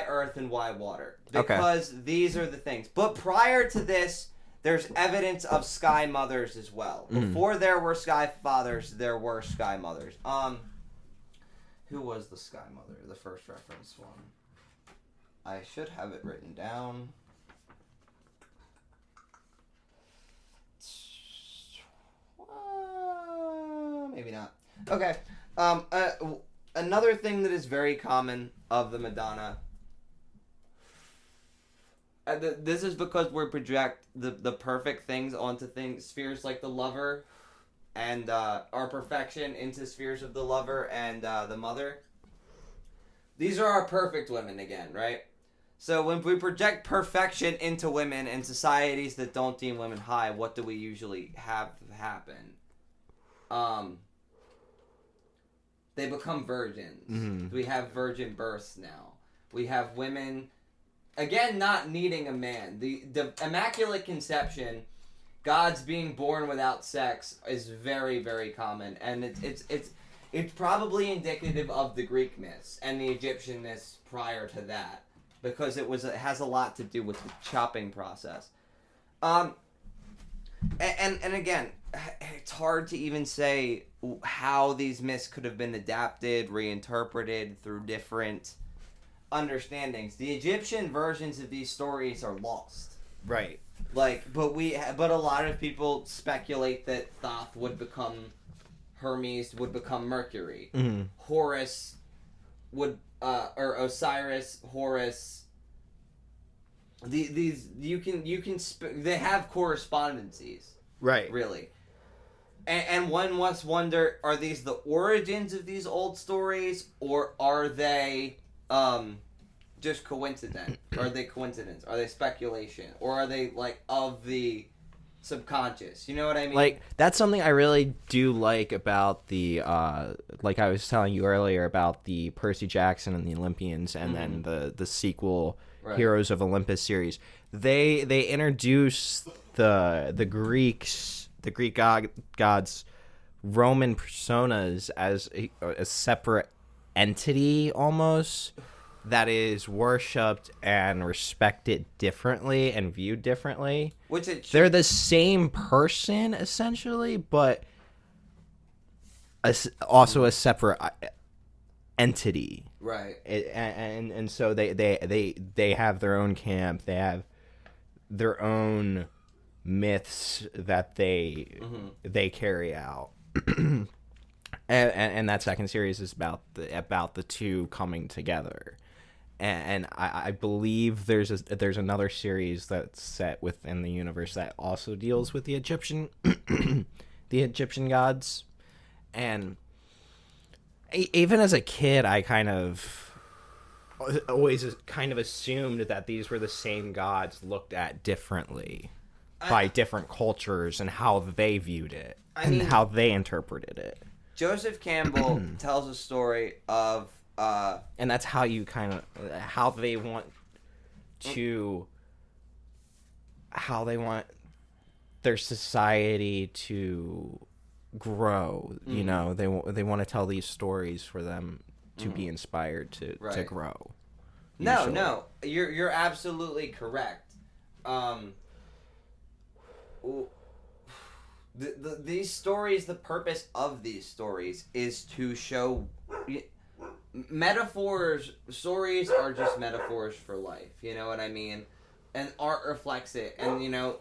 earth and why water. Because these are the things. But prior to this, there's evidence of sky mothers as well. Before there were sky fathers, there were sky mothers. Who was the sky mother? The first reference one. I should have it written down. Maybe not. Okay. Another thing that is very common of the Madonna. This is because we project the perfect things onto spheres like the lover, and our perfection into spheres of the lover and the mother. These are our perfect women again, right? So when we project perfection into women in societies that don't deem women high, what do we usually have happen? They become virgins. We have virgin births now. We have women, again, not needing a man. The immaculate conception, God's being born without sex, is very, very common, and it's probably indicative of the Greek myths and the Egyptian myths prior to that, because it has a lot to do with the chopping process. And again, it's hard to even say how these myths could have been adapted, reinterpreted through different understandings. The Egyptian versions of these stories are lost. Right. Like, but a lot of people speculate that Thoth would become Hermes, would become Mercury. Mm-hmm. Horus would, or Osiris, Horus. These they have correspondences. Right. Really. And one must wonder, are these the origins of these old stories, or are they just coincidence? Are they coincidence? Are they speculation? Or are they, like, of the subconscious? You know what I mean? Like, that's something I really do like about the, like I was telling you earlier about the Percy Jackson and the Olympians, and then the sequel Heroes of Olympus series. They introduce the Greek gods, Roman personas as a separate entity almost that is worshipped and respected differently and viewed differently. They're the same person essentially, but also a separate entity. Right. And so they have their own camp. They have their own myths that they carry out. and that second series is about the two coming together. And I believe there's another series that's set within the universe that also deals with the Egyptian gods. And even as a kid, I kind of always kind of assumed that these were the same gods looked at differently by different cultures and how they viewed it and how they interpreted it. Joseph Campbell tells a story of and that's how you kind of how they want their society to grow. You know, they want to tell these stories for them to be inspired to grow. No, you're absolutely correct. These stories, the purpose of these stories is to show metaphors. Stories are just metaphors for life. You know what I mean? And art reflects it. And you know,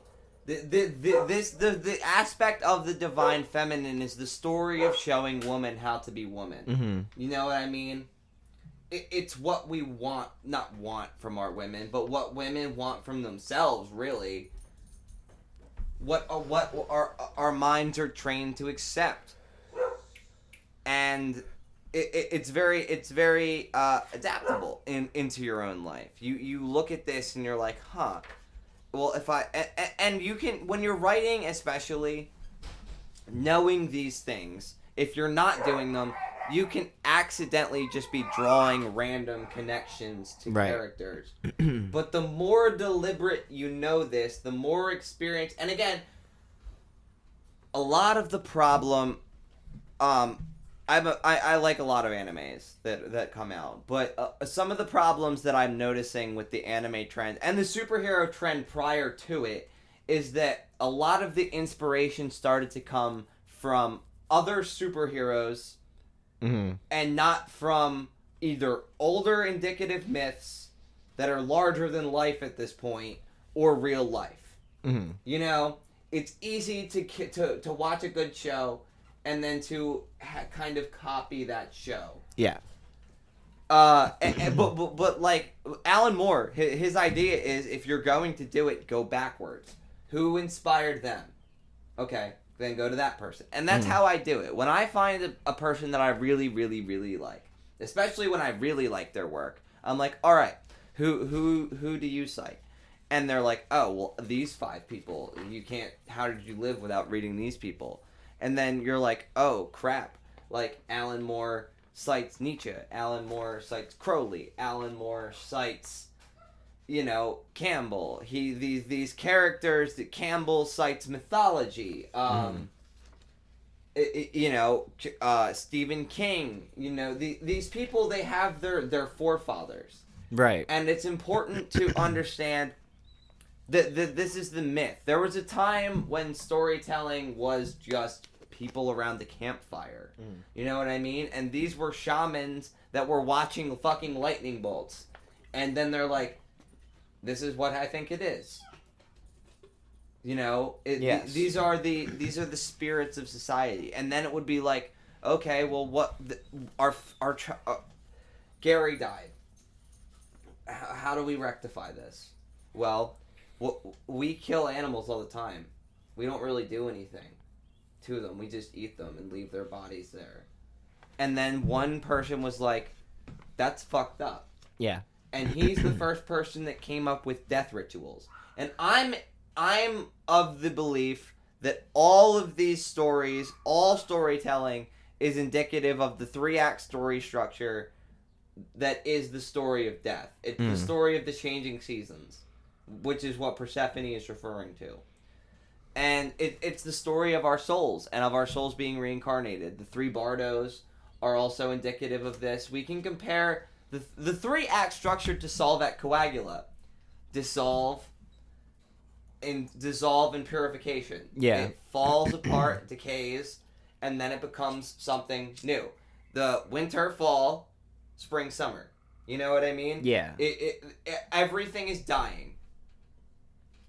the aspect of the divine feminine is the story of showing woman how to be woman. Mm-hmm. You know what I mean? It's what we not want from our women, but what women want from themselves, really. What our minds are trained to accept, and it's very adaptable into your own life. You look at this and you're like, huh. Well, and you can, when you're writing, especially knowing these things, if you're not doing them, you can accidentally just be drawing random connections to characters. But the more deliberate you know this, the more experience. And again, a lot of the problem, I like a lot of animes that come out, but some of the problems that I'm noticing with the anime trend and the superhero trend prior to it is that a lot of the inspiration started to come from other superheroes. Mm-hmm. And not from either older indicative myths that are larger than life at this point or real life. Mm-hmm. You know, it's easy to watch a good show and then to kind of copy that show. Yeah. But like Alan Moore, his idea is if you're going to do it, go backwards. Who inspired them? Okay. Then go to that person. And that's how I do it. When I find a person that I really, really, really like, especially when I really like their work, I'm like, all right, who do you cite? And they're like, oh, well, these 5 people, you can't, how did you live without reading these people? And then you're like, oh, crap. Like, Alan Moore cites Nietzsche. Alan Moore cites Crowley. Alan Moore cites... You know, Campbell. These characters that Campbell cites mythology. You know, Stephen King. You know, these people, they have their forefathers. Right. And it's important to understand This is the myth. There was a time when storytelling was just people around the campfire. You know what I mean? And these were shamans that were watching fucking lightning bolts. And then they're like, this is what I think it is. You know? Yes. These are the spirits of society. And then it would be like, okay, well, Gary died. How do we rectify this? Well, we kill animals all the time. We don't really do anything to them. We just eat them and leave their bodies there. And then one person was like, that's fucked up. Yeah. And he's the first person that came up with death rituals. And I'm of the belief that all of these stories, all storytelling, is indicative of the 3-act story structure that is the story of death. It's the story of the changing seasons, which is what Persephone is referring to. And it's the story of our souls, and of our souls being reincarnated. The 3 bardos are also indicative of this. We can compare the 3-act structure to solve at coagula. Dissolve and purification. Yeah. It falls apart, decays, and then it becomes something new. The winter, fall, spring, summer. You know what I mean? Yeah. Everything is dying.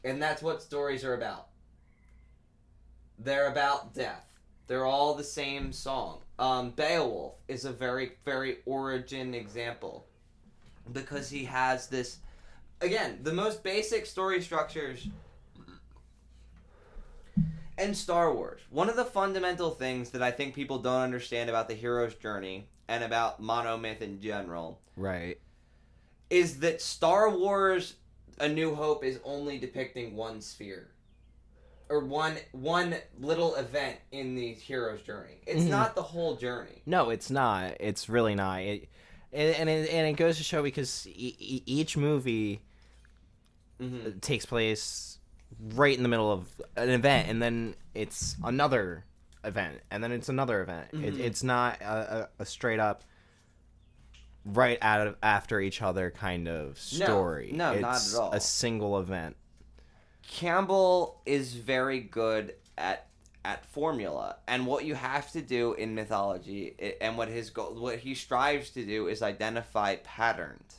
And that's what stories are about. They're about death. They're all the same song. Beowulf is a very, very origin example. Because he has this... Again, the most basic story structures... And Star Wars. One of the fundamental things that I think people don't understand about the hero's journey and about monomyth in general, right, is that Star Wars A New Hope is only depicting one sphere. Or one little event in the hero's journey. It's not the whole journey. No, it's not. It's really not. It goes to show because each movie takes place right in the middle of an event, and then it's another event, and then it's another event. It's not a straight up right after each other kind of story. No, it's not at all. a single event. Campbell is very good at formula, and what you have to do in mythology, and what he strives to do is identify patterns.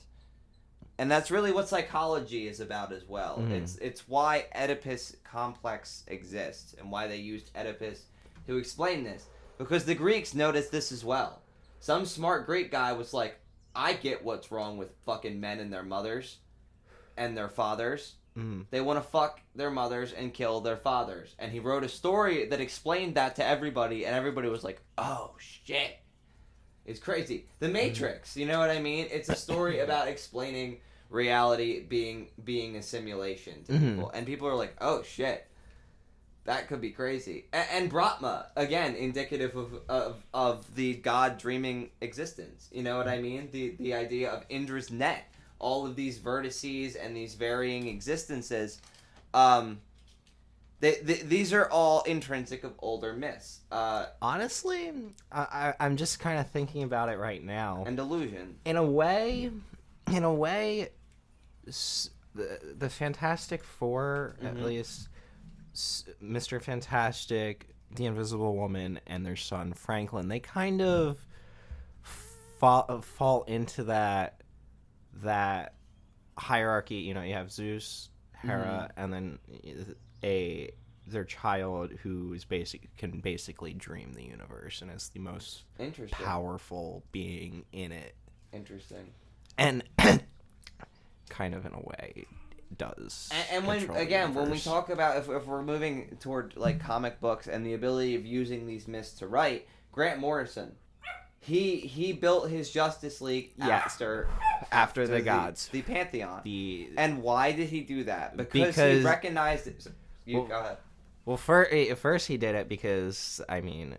And that's really what psychology is about as well. It's why Oedipus complex exists and why they used Oedipus to explain this. Because the Greeks noticed this as well. Some smart Greek guy was like, I get what's wrong with fucking men and their mothers and their fathers. They want to fuck their mothers and kill their fathers. And he wrote a story that explained that to everybody, and everybody was like, oh shit. It's crazy. The Matrix, you know what I mean? It's a story about explaining reality being a simulation to people. And people are like, oh shit, that could be crazy. And Brahma, again, indicative of the god dreaming existence. You know what I mean? The idea of Indra's net. All of these vertices and these varying existences, these are all intrinsic of older myths. Honestly, I'm just kind of thinking about it right now. And delusion. In a way, the Fantastic Four, at least Mr. Fantastic, the Invisible Woman, and their son Franklin, they kind of fall into that hierarchy. You know, you have Zeus, Hera, and then their child who is can basically dream the universe and is the most powerful being in it. Interesting. And kind of in a way does. And when we talk about if we're moving toward like comic books and the ability of using these myths to write, Grant Morrison, he built his Justice League after the gods, the Pantheon. And why did he do that? Because he recognized it. Go ahead. Well, first he did it because, I mean,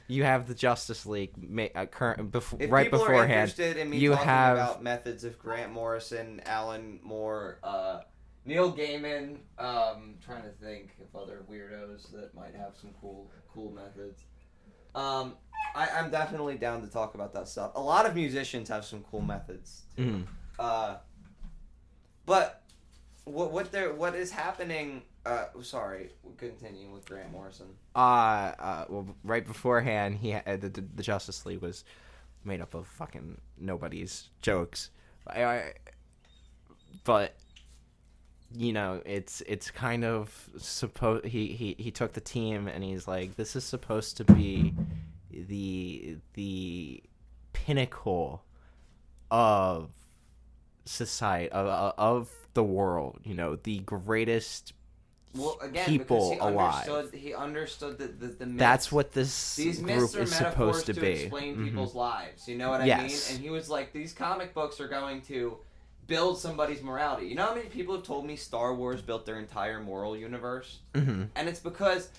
you have the Justice League right beforehand. If people are interested in me talking about methods of Grant Morrison, Alan Moore, Neil Gaiman, trying to think of other weirdos that might have some cool methods. I'm definitely down to talk about that stuff. A lot of musicians have some cool methods too. But what is happening? Sorry, we'll continue with Grant Morrison. Well, right beforehand, he had, the Justice League was made up of fucking nobody's jokes. But you know, it's kind of he took the team and he's like, this is supposed to be the pinnacle of society, of the world, you know, the greatest people alive. He understood that the myths, that's what these group is supposed to be. Explain people's lives. You know what I mean? And he was like, these comic books are going to build somebody's morality. You know how many people have told me Star Wars built their entire moral universe? And it's because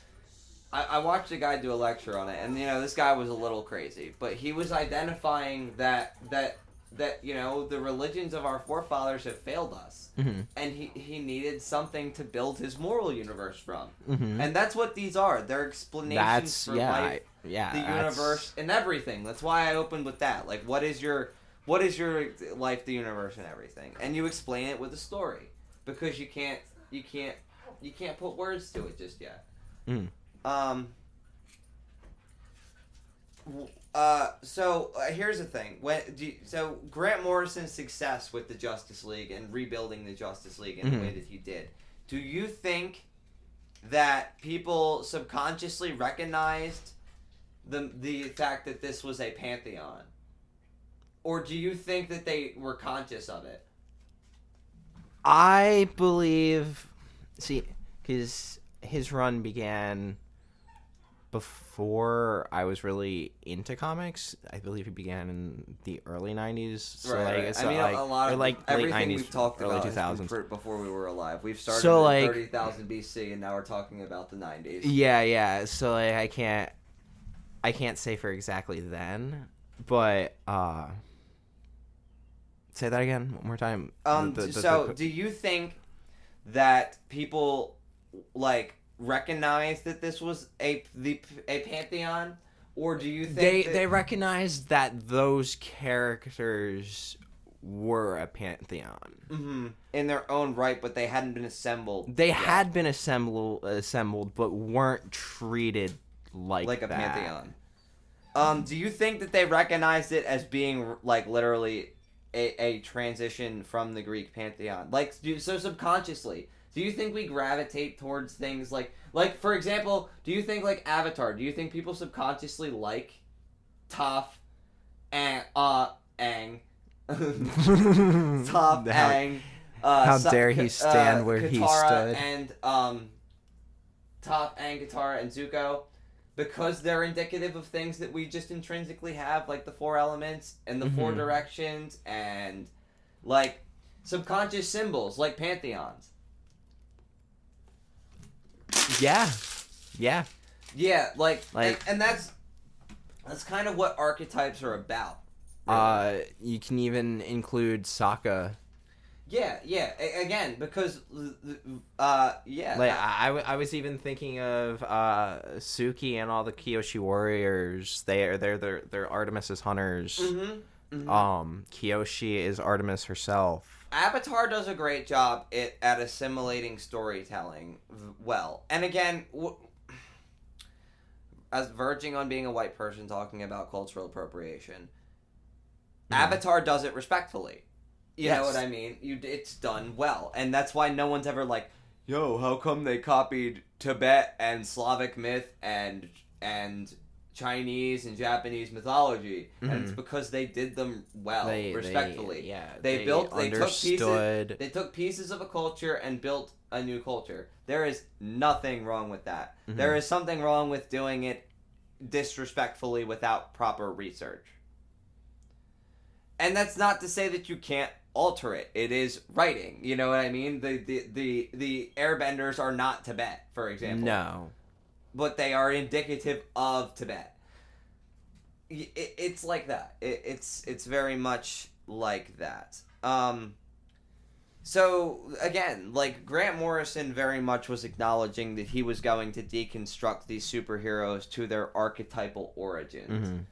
I watched a guy do a lecture on it, and you know, this guy was a little crazy, but he was identifying that you know, the religions of our forefathers have failed us, and he needed something to build his moral universe from, and that's what these are. They're explanations for life, the universe, and everything. That's why I opened with that. Like, what is your life, the universe, and everything, and you explain it with a story, because you can't put words to it just yet. So here's the thing. So Grant Morrison's success with the Justice League and rebuilding the Justice League in the way that he did, do you think that people subconsciously recognized the fact that this was a pantheon? Or do you think that they were conscious of it? I believe, because his run began before I was really into comics. I believe he began in the early 90s. So right. So I mean, a lot of late 90s, we've talked early about 2000s. Before we were alive. We've started in 30,000 BC, and now we're talking about the 90s. Yeah. So I can't say for exactly then, but say that again one more time. Do you think that people recognize that this was a pantheon, or do you think they recognized that those characters were a pantheon in their own right, but they hadn't been assembled? They had been assembled, but weren't treated like a pantheon. Do you think that they recognized it as being literally a transition from the Greek pantheon? So subconsciously, do you think we gravitate towards things like for example, do you think Avatar? Do you think people subconsciously like Toph and Aang? Toph, Aang. How dare he stand where Katara he stood? And Toph, Aang, Katara, and Zuko, because they're indicative of things that we just intrinsically have, like the four elements and the four directions and subconscious symbols like pantheons. Yeah, and that's kind of what archetypes are about. Really. You can even include Sokka. Yeah. Again, because I was even thinking of Suki and all the Kyoshi warriors. They're Artemis's hunters. Kyoshi is Artemis herself. Avatar does a great job at assimilating storytelling well. And again, as verging on being a white person talking about cultural appropriation, Avatar does it respectfully. You know what I mean? It's done well. And that's why no one's ever like, yo, how come they copied Tibet and Slavic myth and Chinese and Japanese mythology? And it's because they did them well, respectfully. They took pieces of a culture and built a new culture. There is nothing wrong with that. There is something wrong with doing it disrespectfully without proper research. And that's not to say that you can't alter it. It is writing. You know what I mean? The airbenders are not Tibet, for example. No. But they are indicative of Tibet. It's like that. It's very much like that. So again, Grant Morrison very much was acknowledging that he was going to deconstruct these superheroes to their archetypal origins.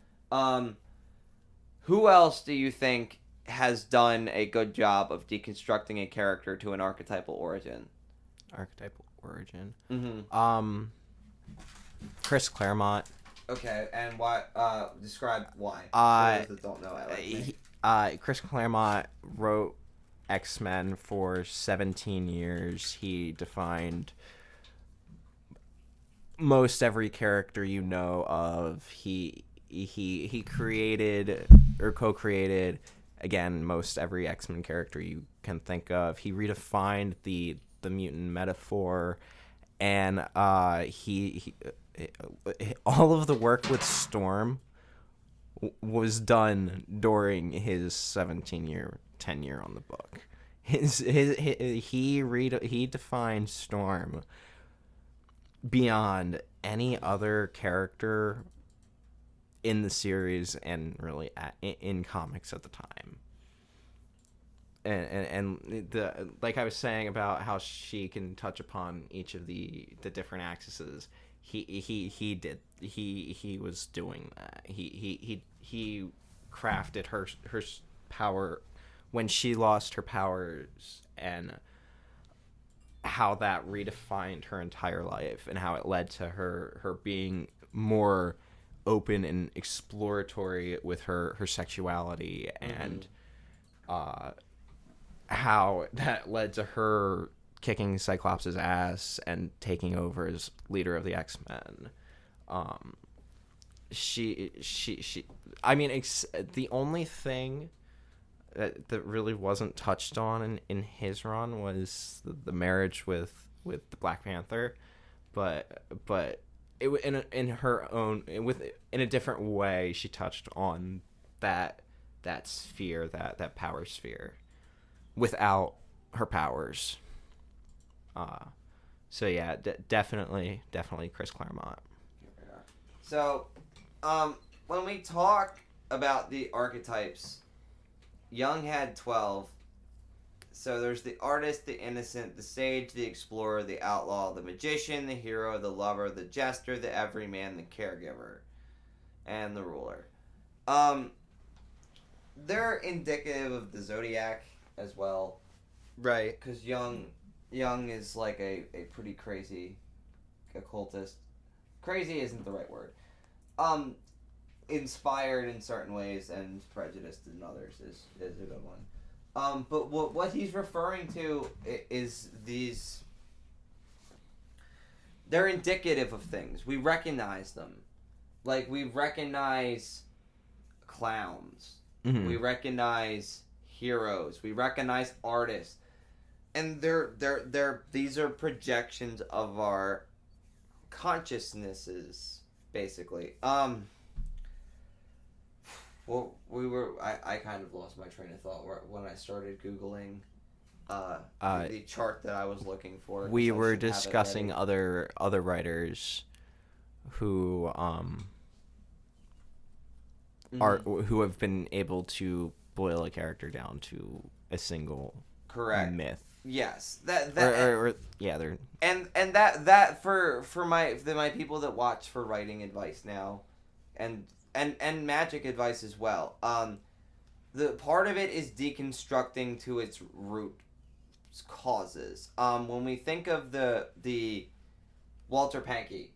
Who else do you think has done a good job of deconstructing a character to an archetypal origin. Archetypal origin. Mm-hmm. Chris Claremont. Okay, and why? Describe why. For those that don't know, Chris Claremont wrote X-Men for 17 years. He defined most every character you know of. He created or co-created, again, most every X-Men character you can think of. He redefined the mutant metaphor, and he all of the work with Storm was done during his 17-year tenure on the book. He defined Storm beyond any other character in the series and really in comics at the time. And the, like I was saying about how she can touch upon each of the different axes, he was doing that. He crafted her power when she lost her powers, and how that redefined her entire life, and how it led to her being more open and exploratory with her sexuality, and how that led to her kicking Cyclops' ass and taking over as leader of the X-Men. I mean, the only thing that really wasn't touched on in his run was the marriage with the Black Panther, but it in her own in a different way, she touched on that sphere, that power sphere, without her powers. So yeah, definitely Chris Claremont. So, when we talk about the archetypes, Jung had 12. So there's the artist, the innocent, the sage, the explorer, the outlaw, the magician, the hero, the lover, the jester, the everyman, the caregiver, and the ruler. They're indicative of the zodiac as well. Right. Because Jung is like a pretty crazy occultist. Crazy isn't the right word. Inspired in certain ways and prejudiced in others is a good one. But what he's referring to is these. They're indicative of things. We recognize them, like we recognize clowns. Mm-hmm. We recognize heroes. We recognize artists, and these are projections of our consciousnesses, basically. Well, I kind of lost my train of thought when I started Googling the chart that I was looking for. We were discussing other writers who who have been able to boil a character down to a single myth. Yes, they're and that for my people that watch for writing advice now, and magic advice as well. The part of it is deconstructing to its root causes. When we think of the Walter Pankey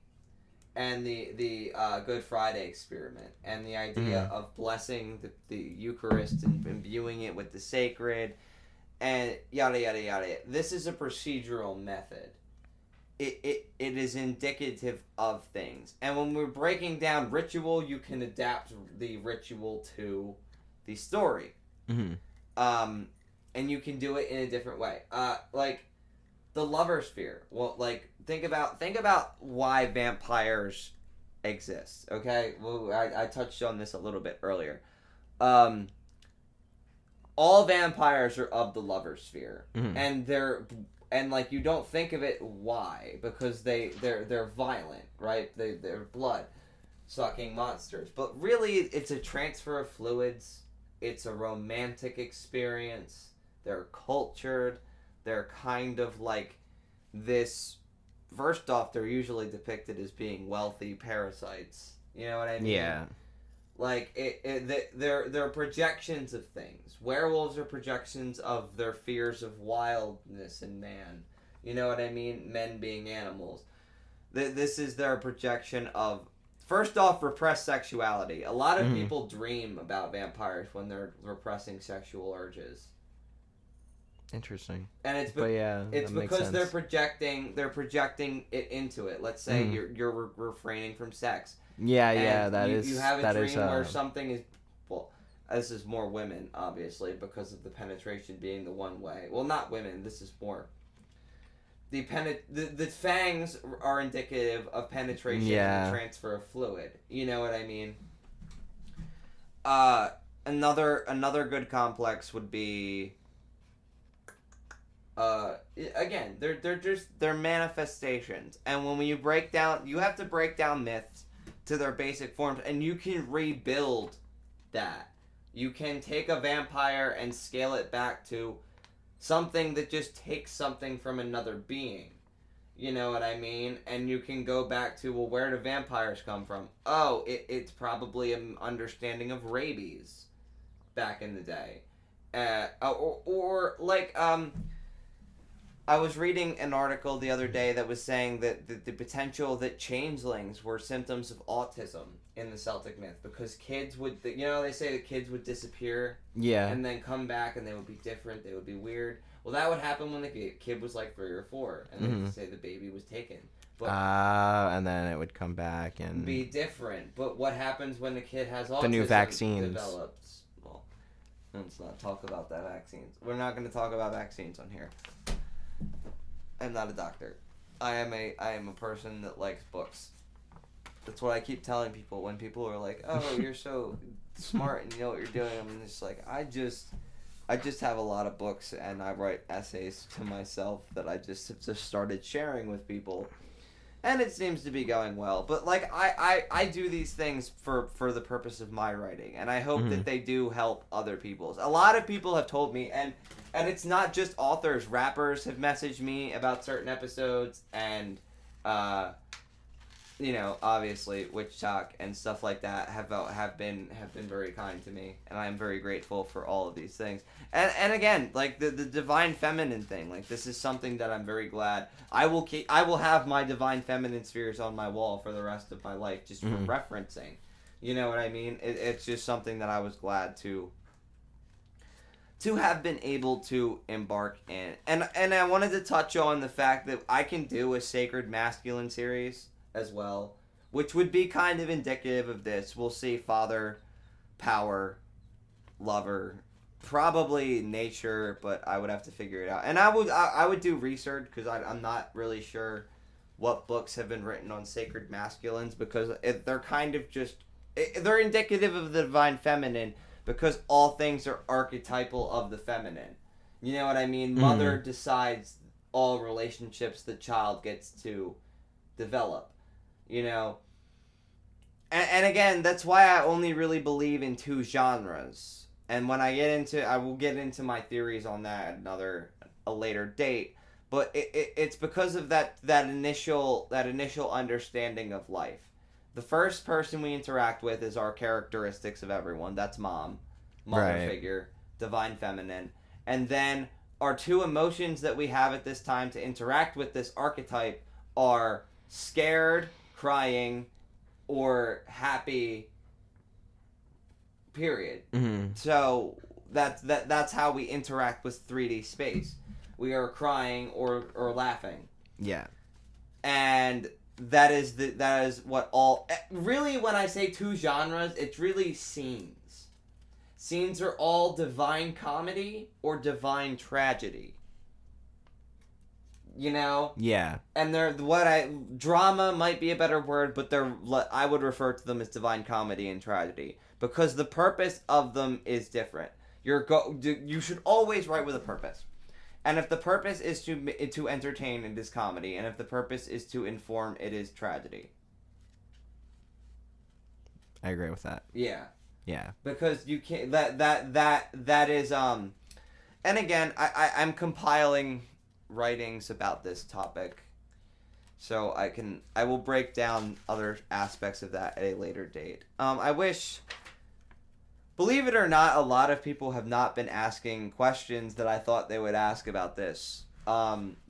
and the Good Friday experiment, and the idea of blessing the Eucharist and imbuing it with the sacred, and yada yada yada. This is a procedural method. It is indicative of things. And when we're breaking down ritual, you can adapt the ritual to the story. Mm-hmm. And you can do it in a different way. Like the lover sphere. Well, like think about why vampires exist. Okay? Well, I touched on this a little bit earlier. All vampires are of the lover sphere. Mm-hmm. And like you don't think of it why, because they're violent, right? They're blood sucking monsters. But really it's a transfer of fluids. It's a romantic experience. They're cultured. They're kind of like this. First off, they're usually depicted as being wealthy parasites. You know what I mean? Yeah. Like they're projections of things. Werewolves are projections of their fears of wildness in man. You know what I mean? Men being animals. This is their projection of, first off, repressed sexuality. A lot of people dream about vampires when they're repressing sexual urges. Interesting. And it's because they're projecting it into it. Let's say you're refraining from sex. Yeah, you have a dream where something is, well, this is more women, obviously, because of the penetration being the one way. Well, not women, this is more the fangs are indicative of penetration and the transfer of fluid. You know what I mean? Another good complex would be, again, they're manifestations, and when you have to break down myths to their basic forms, and you can rebuild that. You can take a vampire and scale it back to something that just takes something from another being. You know what I mean? And you can go back to, well, where do vampires come from? Oh, it's probably an understanding of rabies back in the day. I was reading an article the other day that was saying that the potential that changelings were symptoms of autism in the Celtic myth, because kids would, they say that kids would disappear and then come back and they would be different, they would be weird. Well, that would happen when the kid was like 3 or 4, and they would say the baby was taken. And then it would come back and be different. But what happens when the kid has autism? The new vaccines develops. Well, let's not talk about that vaccines. We're not going to talk about vaccines on here. I'm not a doctor. I am a person that likes books. That's what I keep telling people when people are like, "Oh, you're so smart and you know what you're doing." I'm just like, I just have a lot of books and I write essays to myself that I just started sharing with people, and it seems to be going well. But like I do these things for the purpose of my writing, and I hope that they do help other people. A lot of people have told me, and it's not just authors. Rappers have messaged me about certain episodes, and obviously Witch Talk and stuff like that have been very kind to me, and I'm very grateful for all of these things. And again, like the divine feminine thing, like this is something that I'm very glad I will have my divine feminine spheres on my wall for the rest of my life, just for referencing. You know what I mean? It's just something that I was glad to have been able to embark in. And I wanted to touch on the fact that I can do a sacred masculine series as well, which would be kind of indicative of this. We'll see father, power, lover, probably nature, but I would have to figure it out. And I would do research, because I'm not really sure what books have been written on sacred masculines, because they're kind of they're indicative of the divine feminine, because all things are archetypal of the feminine. You know what I mean? Mother decides all relationships the child gets to develop. And again, that's why I only really believe in 2 genres. And when I will get into my theories on that at a later date. But it's because of that initial understanding of life. The first person we interact with is our characteristics of everyone. That's mother figure, divine feminine. And then our 2 emotions that we have at this time to interact with this archetype are scared, crying, or happy, period. So that's how we interact with 3D space. We are crying or laughing. Yeah. And that is what all, really, when I say 2 genres, it's really scenes. Scenes are all divine comedy or divine tragedy. Yeah. And drama might be a better word, but I would refer to them as divine comedy and tragedy, because the purpose of them is different. You should always write with a purpose. And if the purpose is to entertain, it is comedy, and if the purpose is to inform, it is tragedy. I agree with that. Yeah. Yeah. Because you can't, that is and again, I'm compiling writings about this topic, so I will break down other aspects of that at a later date. I wish believe it or not, a lot of people have not been asking questions that I thought they would ask about this.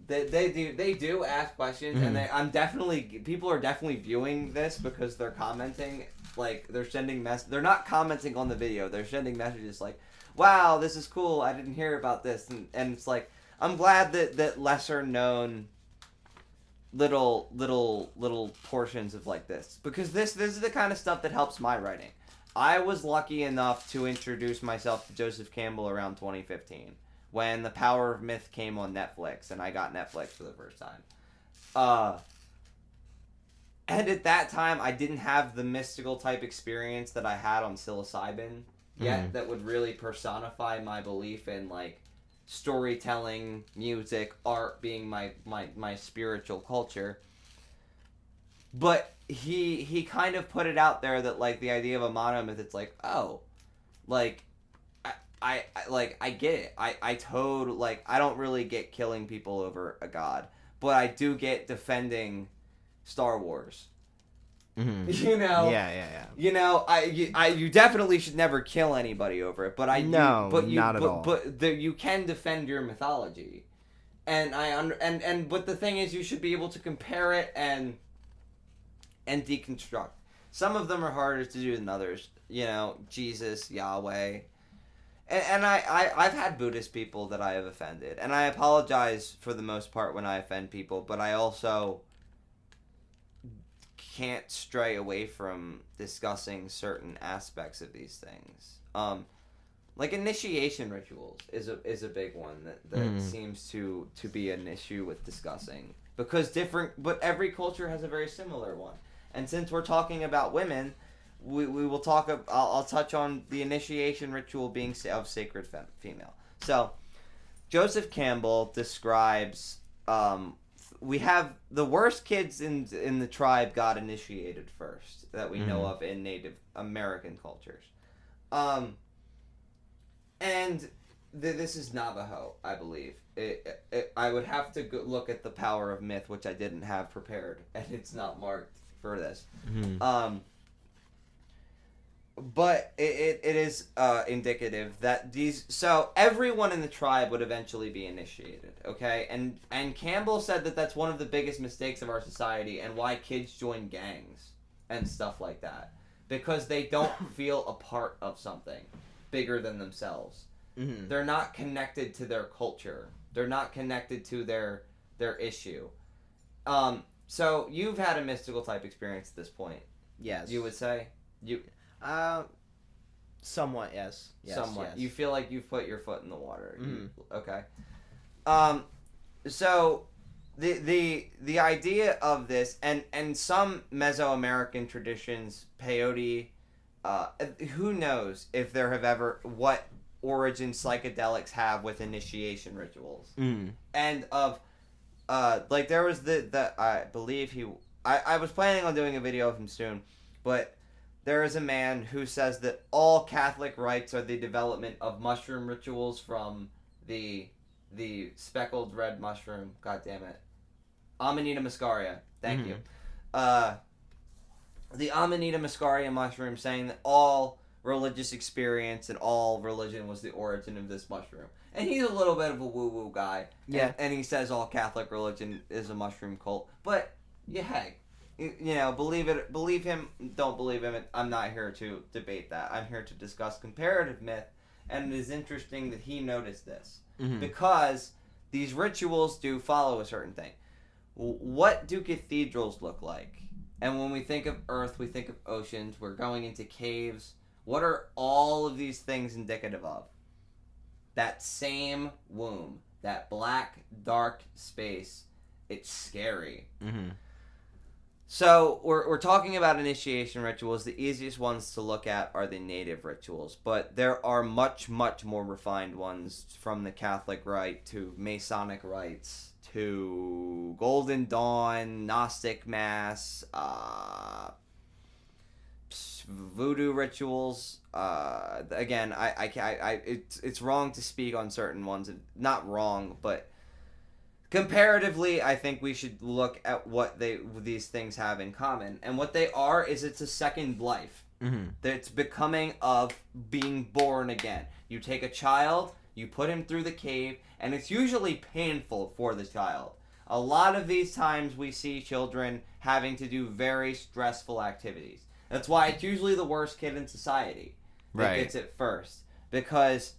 They do ask questions, and people are definitely viewing this because they're commenting, like they're sending they're not commenting on the video, they're sending messages like, "Wow, this is cool. I didn't hear about this," and it's like, I'm glad that lesser known little portions of like this, because this is the kind of stuff that helps my writing. I was lucky enough to introduce myself to Joseph Campbell around 2015 when The Power of Myth came on Netflix, and I got Netflix for the first time. And at that time, I didn't have the mystical type experience that I had on psilocybin yet that would really personify my belief in like storytelling, music, art being my spiritual culture. But he kind of put it out there that like the idea of a monomyth, it's like, oh, like I get it. I don't really get killing people over a god, but I do get defending Star Wars. Mm-hmm. You know, yeah. You know, you definitely should never kill anybody over it. But not at all. But you can defend your mythology, and but the thing is, you should be able to compare it and deconstruct. Some of them are harder to do than others. You know, Jesus, Yahweh, and I've had Buddhist people that I have offended, and I apologize for the most part when I offend people, but I also can't stray away from discussing certain aspects of these things. Like initiation rituals is a big one that seems to be an issue with discussing, because but every culture has a very similar one. And since we're talking about women, we will talk. I'll touch on the initiation ritual being of sacred female. So, Joseph Campbell describes. We have the worst kids in the tribe got initiated first that we know of in Native American cultures, and this is Navajo, I believe. I would have to look at The Power of Myth, which I didn't have prepared, and it's not marked for this. But it is indicative that so everyone in the tribe would eventually be initiated, okay? And Campbell said that that's one of the biggest mistakes of our society, and why kids join gangs and stuff like that, because they don't feel a part of something bigger than themselves. They're not connected to their culture. They're not connected to their issue. So you've had a mystical type experience at this point. Yes. You would say? Somewhat, yes. Somewhat. Yes. You feel like you've put your foot in the water. Okay. So the idea of this, and some Mesoamerican traditions, peyote, who knows if there have ever, what origin psychedelics have with initiation rituals. And of, like there was I believe I was planning on doing a video of him soon, but there is a man who says that all Catholic rites are the development of mushroom rituals from the speckled red mushroom. God damn it. Amanita muscaria. Thank you. The Amanita muscaria mushroom, saying that all religious experience and all religion was the origin of this mushroom. And he's a little bit of a woo-woo guy. Yeah. And he says all Catholic religion is a mushroom cult. But, yeah, hey. You know, believe him, don't believe him. I'm not here to debate that. I'm here to discuss comparative myth, and it is interesting that he noticed this. Because these rituals do follow a certain thing. What do cathedrals look like? And when we think of earth, we think of oceans. We're going into caves. What are all of these things indicative of? That same womb. That black, dark space. It's scary. So, we're talking about initiation rituals. The easiest ones to look at are the native rituals, but there are much, much more refined ones, from the Catholic rite to Masonic rites to Golden Dawn, Gnostic Mass, voodoo rituals. Again, it's wrong to speak on certain ones. Not wrong, but comparatively, I think we should look at what these things have in common. And what they are is it's a second life. It's becoming of being born again. You take a child, you put him through the cave, and it's usually painful for the child. A lot of these times we see children having to do very stressful activities. That's why it's usually the worst kid in society that gets it first. Because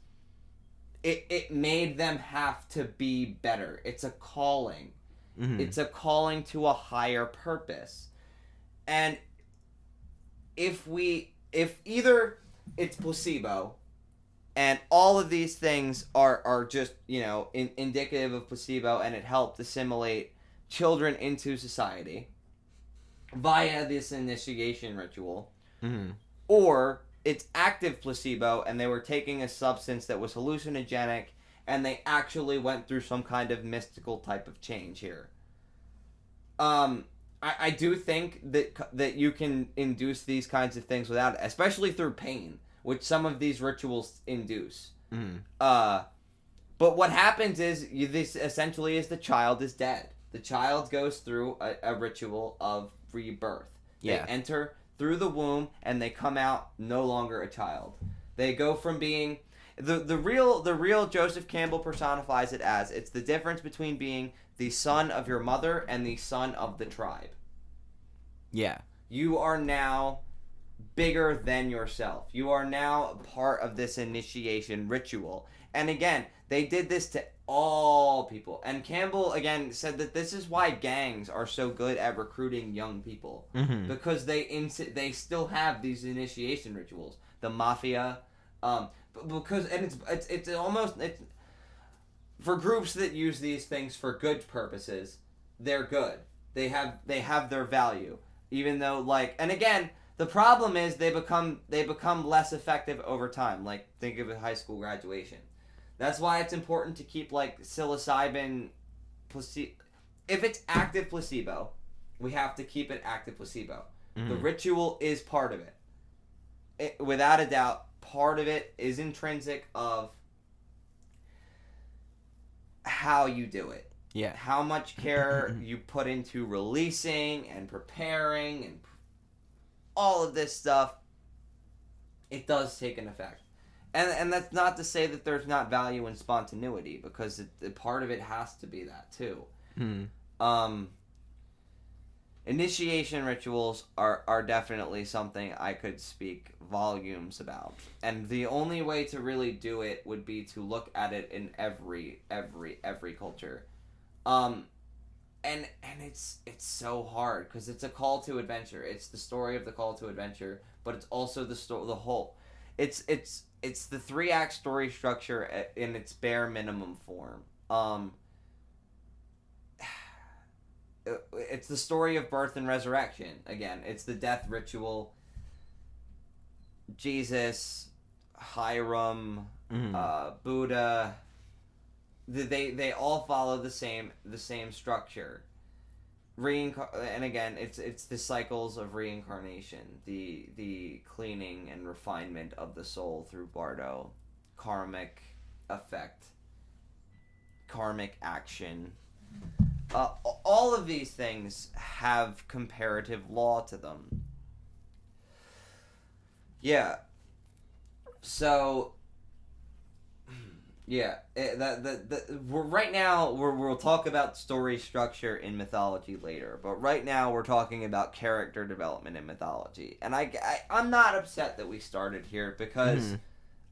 it made them have to be better. It's a calling. It's a calling to a higher purpose. And if either it's placebo, and all of these things are just, indicative of placebo, and it helped assimilate children into society via this initiation ritual, or it's active placebo, and they were taking a substance that was hallucinogenic, and they actually went through some kind of mystical type of change here. I do think that you can induce these kinds of things without it, especially through pain, which some of these rituals induce. But what happens is, this essentially is the child is dead. The child goes through a ritual of rebirth. They enter through the womb, and they come out no longer a child. They go from being... The real Joseph Campbell personifies it as, it's the difference between being the son of your mother and the son of the tribe. Yeah. You are now bigger than yourself. You are now part of this initiation ritual. And again, they did this to all people. And Campbell, again, said that this is why gangs are so good at recruiting young people. Because they still have these initiation rituals. The mafia... because it's almost for groups that use these things for good purposes, they're good. They have their value, even though and again, the problem is they become less effective over time. Like, think of a high school graduation. That's why it's important to keep psilocybin placebo. If it's active placebo, we have to keep it active placebo. The ritual is part of it, without a doubt. Part of it is intrinsic of how you do it. Yeah. How much care you put into releasing and preparing and all of this stuff. It does take an effect. And that's not to say that there's not value in spontaneity, because part of it has to be that too. Initiation rituals are definitely something I could speak volumes about. And the only way to really do it would be to look at it in every culture. And it's so hard, because it's a call to adventure. It's the story of the call to adventure, but it's also the whole. It's the 3-act story structure in its bare minimum form. It's the story of birth and resurrection. Again, it's the death ritual. Jesus, Hiram, Buddha. They all follow the same structure. And again, it's the cycles of reincarnation, the cleaning and refinement of the soul through Bardo, karmic effect, karmic action. All of these things have comparative law to them. Yeah. So, yeah, right now we'll talk about story structure in mythology later, but right now we're talking about character development in mythology, and I'm not upset that we started here, because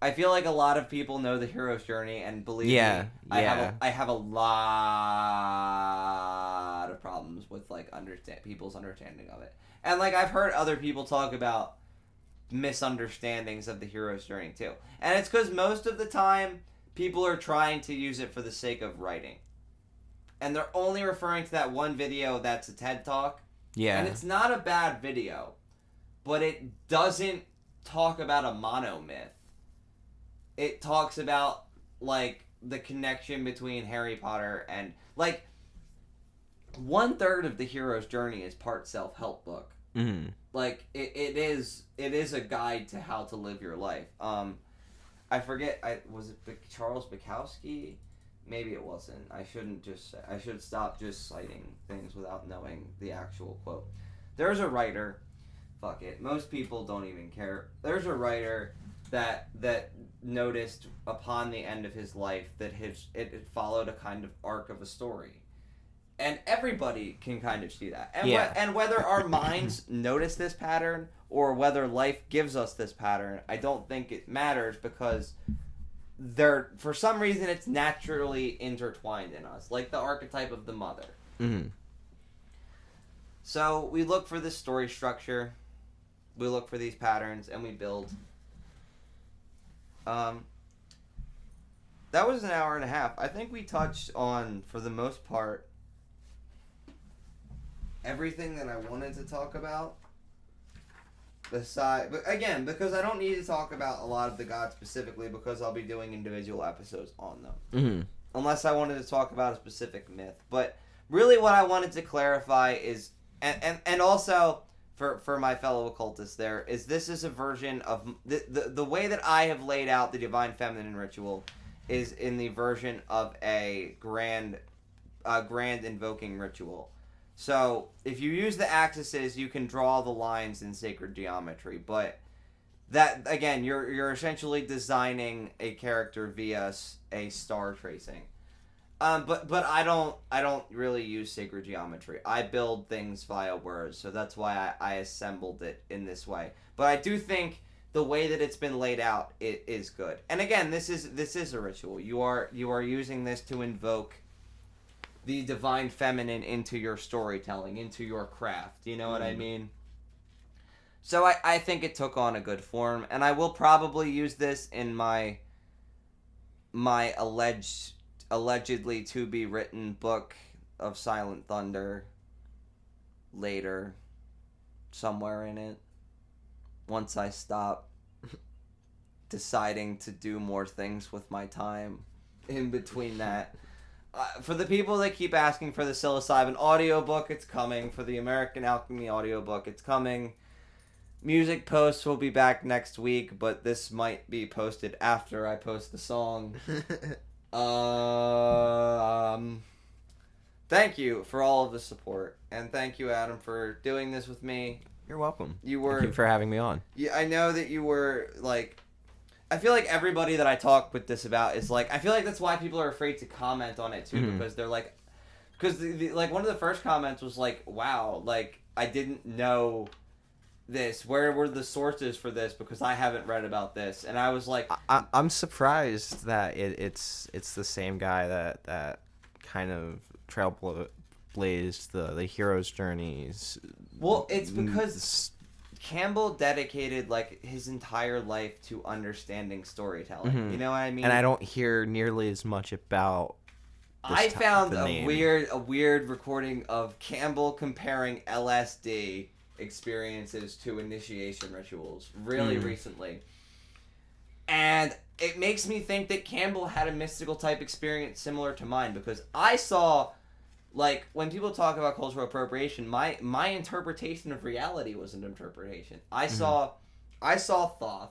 I feel like a lot of people know the hero's journey, and believe me, I have a lot of problems with people's understanding of it, and I've heard other people talk about misunderstandings of the hero's journey too, and it's because most of the time people are trying to use it for the sake of writing, and they're only referring to that one video that's a TED Talk, and it's not a bad video, but it doesn't talk about a monomyth. It talks about, the connection between Harry Potter and, 1/3 of the hero's journey is part self-help book. It is a guide to how to live your life. I forget, was it Charles Bukowski? Maybe it wasn't. I should stop just citing things without knowing the actual quote. There's a writer fuck it. Most people don't even care. There's a writer that noticed upon the end of his life that it followed a kind of arc of a story. And everybody can kind of see that. And, and whether our minds notice this pattern or whether life gives us this pattern, I don't think it matters because for some reason it's naturally intertwined in us, like the archetype of the mother. Mm-hmm. So we look for this story structure, we look for these patterns, and we build. That was an hour and a half. I think we touched on, for the most part, everything that I wanted to talk about. But again, because I don't need to talk about a lot of the gods specifically, because I'll be doing individual episodes on them. Mm-hmm. Unless I wanted to talk about a specific myth. But really what I wanted to clarify is, and also for my fellow occultists there, is this is a version of, the way that I have laid out the Divine Feminine ritual is in the version of a grand invoking ritual. So, if you use the axes, you can draw the lines in sacred geometry, but that, again, you're essentially designing a character via a star tracing. But I don't really use sacred geometry. I build things via words, so that's why I assembled it in this way. But I do think the way that it's been laid out, it is good. And again, this is a ritual. You are using this to invoke the divine feminine into your storytelling, into your craft. You know what I mean? So I think it took on a good form, and I will probably use this in my allegedly to be written book of Silent Thunder later, somewhere in it, once I stop deciding to do more things with my time in between that. For the people that keep asking for the psilocybin audiobook, it's coming. For the American Alchemy audiobook, it's coming. Music posts will be back next week, but this might be posted after I post the song. Thank you for all of the support, and thank you, Adam, for doing this with me. You're welcome. Thank you for having me on. Yeah, I know that you were, like, I feel like everybody that I talk with this about is, like, I feel like that's why people are afraid to comment on it, too, because they're, like, because, like, one of the first comments was, like, wow, like, I didn't know this. Where were the sources for this? Because I haven't read about this. And I was like, I'm surprised that it's the same guy that kind of trailblazed the hero's journeys. Well, it's because Campbell dedicated, like, his entire life to understanding storytelling. Mm-hmm. You know what I mean? And I don't hear nearly as much about I found a weird recording of Campbell comparing LSD experiences to initiation rituals really recently. And it makes me think that Campbell had a mystical type experience similar to mine, because I saw, like, when people talk about cultural appropriation, my interpretation of reality was an interpretation. I saw Thoth.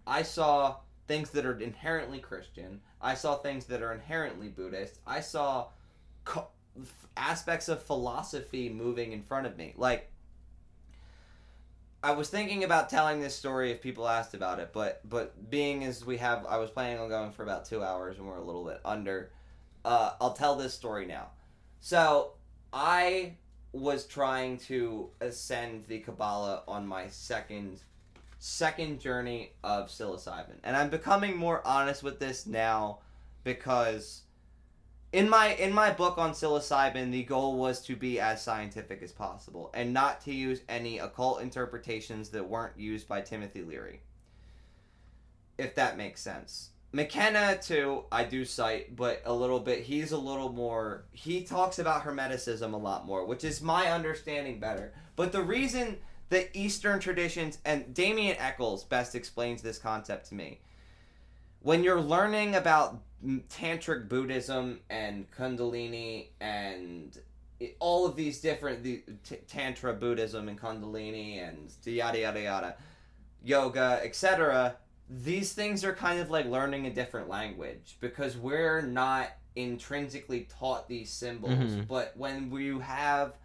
I saw things that are inherently Christian. I saw things that are inherently Buddhist. I saw aspects of philosophy moving in front of me. Like, I was thinking about telling this story if people asked about it, but being as I was planning on going for about 2 hours and we're a little bit under, I'll tell this story now. So, I was trying to ascend the Kabbalah on my second journey of psilocybin. And I'm becoming more honest with this now, because in my book on psilocybin, the goal was to be as scientific as possible and not to use any occult interpretations that weren't used by Timothy Leary. If that makes sense. McKenna, too, I do cite, but a little bit. He's a little more... He talks about Hermeticism a lot more, which is my understanding better. But the reason that Eastern traditions... And Damien Eccles best explains this concept to me. When you're learning about Tantric Buddhism and Kundalini and all of these different... Tantra Buddhism and Kundalini and yada yada yada, yoga, etc., these things are kind of like learning a different language, because we're not intrinsically taught these symbols. But when you have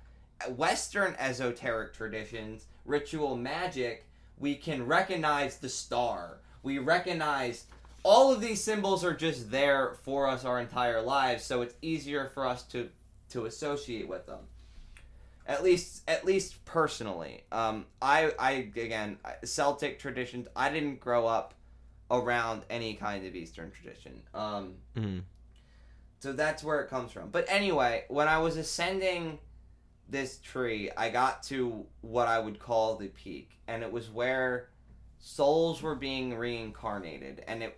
Western esoteric traditions ritual magic, we can recognize the star. We recognize all of these symbols are just there for us our entire lives, so it's easier for us to associate with them. At least personally. Again, Celtic traditions, I didn't grow up around any kind of Eastern tradition. So that's where it comes from. But anyway, when I was ascending this tree, I got to what I would call the peak, and it was where souls were being reincarnated, and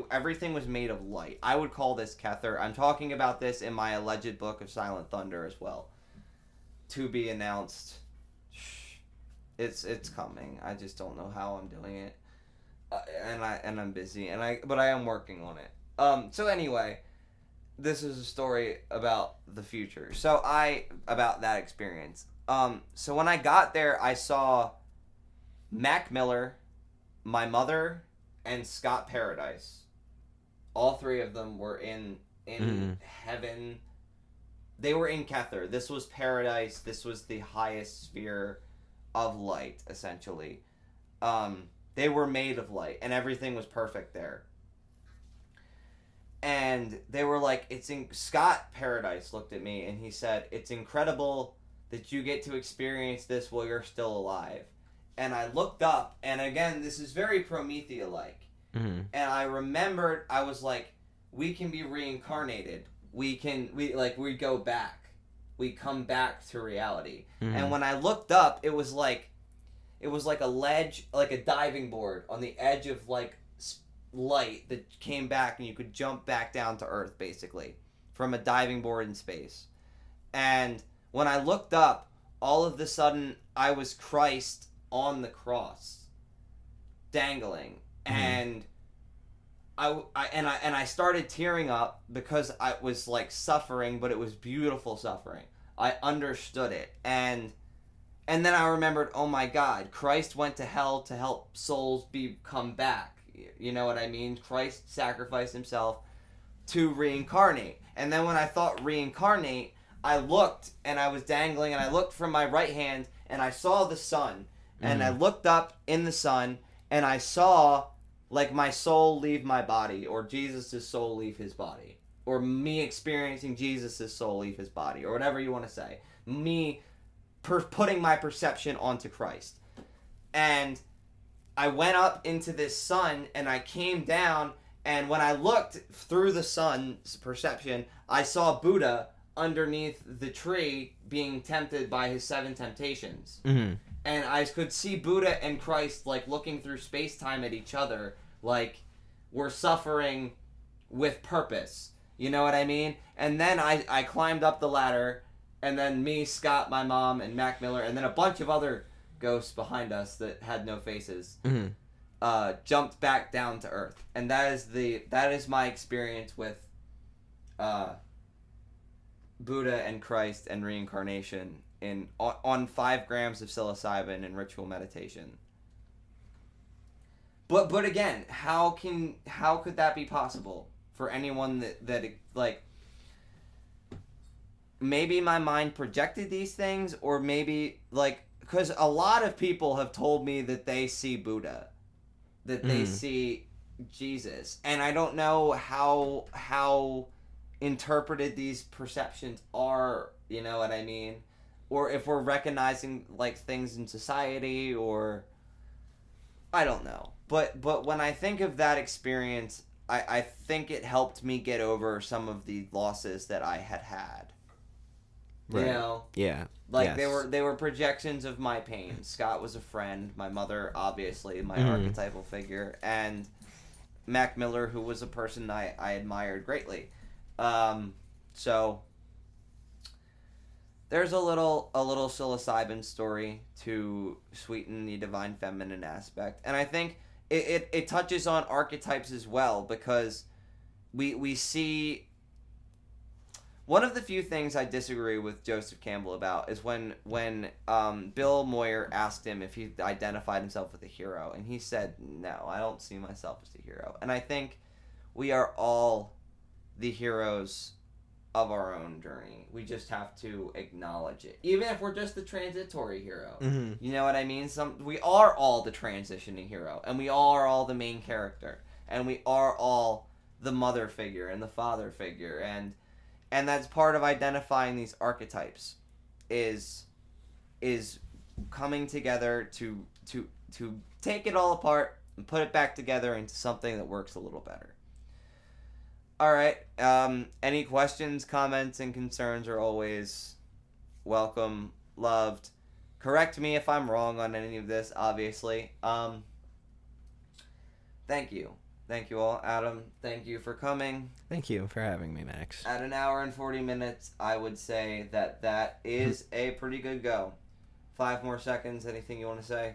everything was made of light. I would call this Kether. I'm talking about this in my alleged book of Silent Thunder as well. To be announced. It's coming. I just don't know how I'm doing it, and I'm busy, but I am working on it. So anyway, this is a story about the future. About that experience. So when I got there, I saw Mac Miller, my mother, and Scott Paradise. All three of them were in heaven. They were in Kether. This was paradise. This was the highest sphere of light, essentially. They were made of light, and everything was perfect there. And they were like, Scott Paradise looked at me, and he said, "It's incredible that you get to experience this while you're still alive." And I looked up, and again, this is very Promethea-like. And I remembered, I was like, we can be reincarnated. We go back. We come back to reality. And when I looked up, it was like a ledge, like a diving board on the edge of like light that came back, and you could jump back down to Earth, basically, from a diving board in space. And when I looked up, all of a sudden, I was Christ on the cross, dangling, and I started tearing up because I was like suffering, but it was beautiful suffering. I understood it, and then I remembered, oh my God, Christ went to hell to help souls come back. You know what I mean? Christ sacrificed himself to reincarnate. And then when I thought reincarnate, I looked, and I was dangling, and I looked from my right hand, and I saw the sun. And I looked up in the sun, and I saw, like, my soul leave my body, or Jesus' soul leave his body, or me experiencing Jesus' soul leave his body, or whatever you want to say. Me putting my perception onto Christ. And I went up into this sun, and I came down, and when I looked through the sun's perception, I saw Buddha underneath the tree being tempted by his 7 temptations. And I could see Buddha and Christ, like, looking through space-time at each other, like, we're suffering with purpose. You know what I mean? And then I climbed up the ladder, and then me, Scott, my mom, and Mac Miller, and then a bunch of other ghosts behind us that had no faces, jumped back down to Earth. And that is my experience with Buddha and Christ and reincarnation on 5 grams of psilocybin and ritual meditation. But again, how could that be possible for anyone that like, maybe my mind projected these things, or maybe, like, because a lot of people have told me that they see Buddha, that they see Jesus, and I don't know how interpreted these perceptions are, you know what I mean? Or if we're recognizing, like, things in society, or I don't know. But when I think of that experience, I think it helped me get over some of the losses that I had. Right. You know? Yeah. Like, yes. They were projections of my pain. Scott was a friend. My mother, obviously, my archetypal figure. And Mac Miller, who was a person I admired greatly. So there's a little psilocybin story to sweeten the divine feminine aspect. And I think it touches on archetypes as well, because we see... One of the few things I disagree with Joseph Campbell about is when Bill Moyer asked him if he identified himself with a hero, and he said, no, I don't see myself as a hero. And I think we are all the heroes of our own journey. We just have to acknowledge it, even if we're just the transitory hero. Mm-hmm. You know what I mean? We are all the transitioning hero, and we are all the main character, and we are all the mother figure and the father figure, and that's part of identifying these archetypes, is coming together to take it all apart and put it back together into something that works a little better. All right. Any questions, comments, and concerns are always welcome, loved. Correct me if I'm wrong on any of this, obviously. Thank you. Thank you all. Adam, thank you for coming. Thank you for having me, Max. At an hour and 40 minutes, I would say that is a pretty good go. 5 more seconds. Anything you want to say?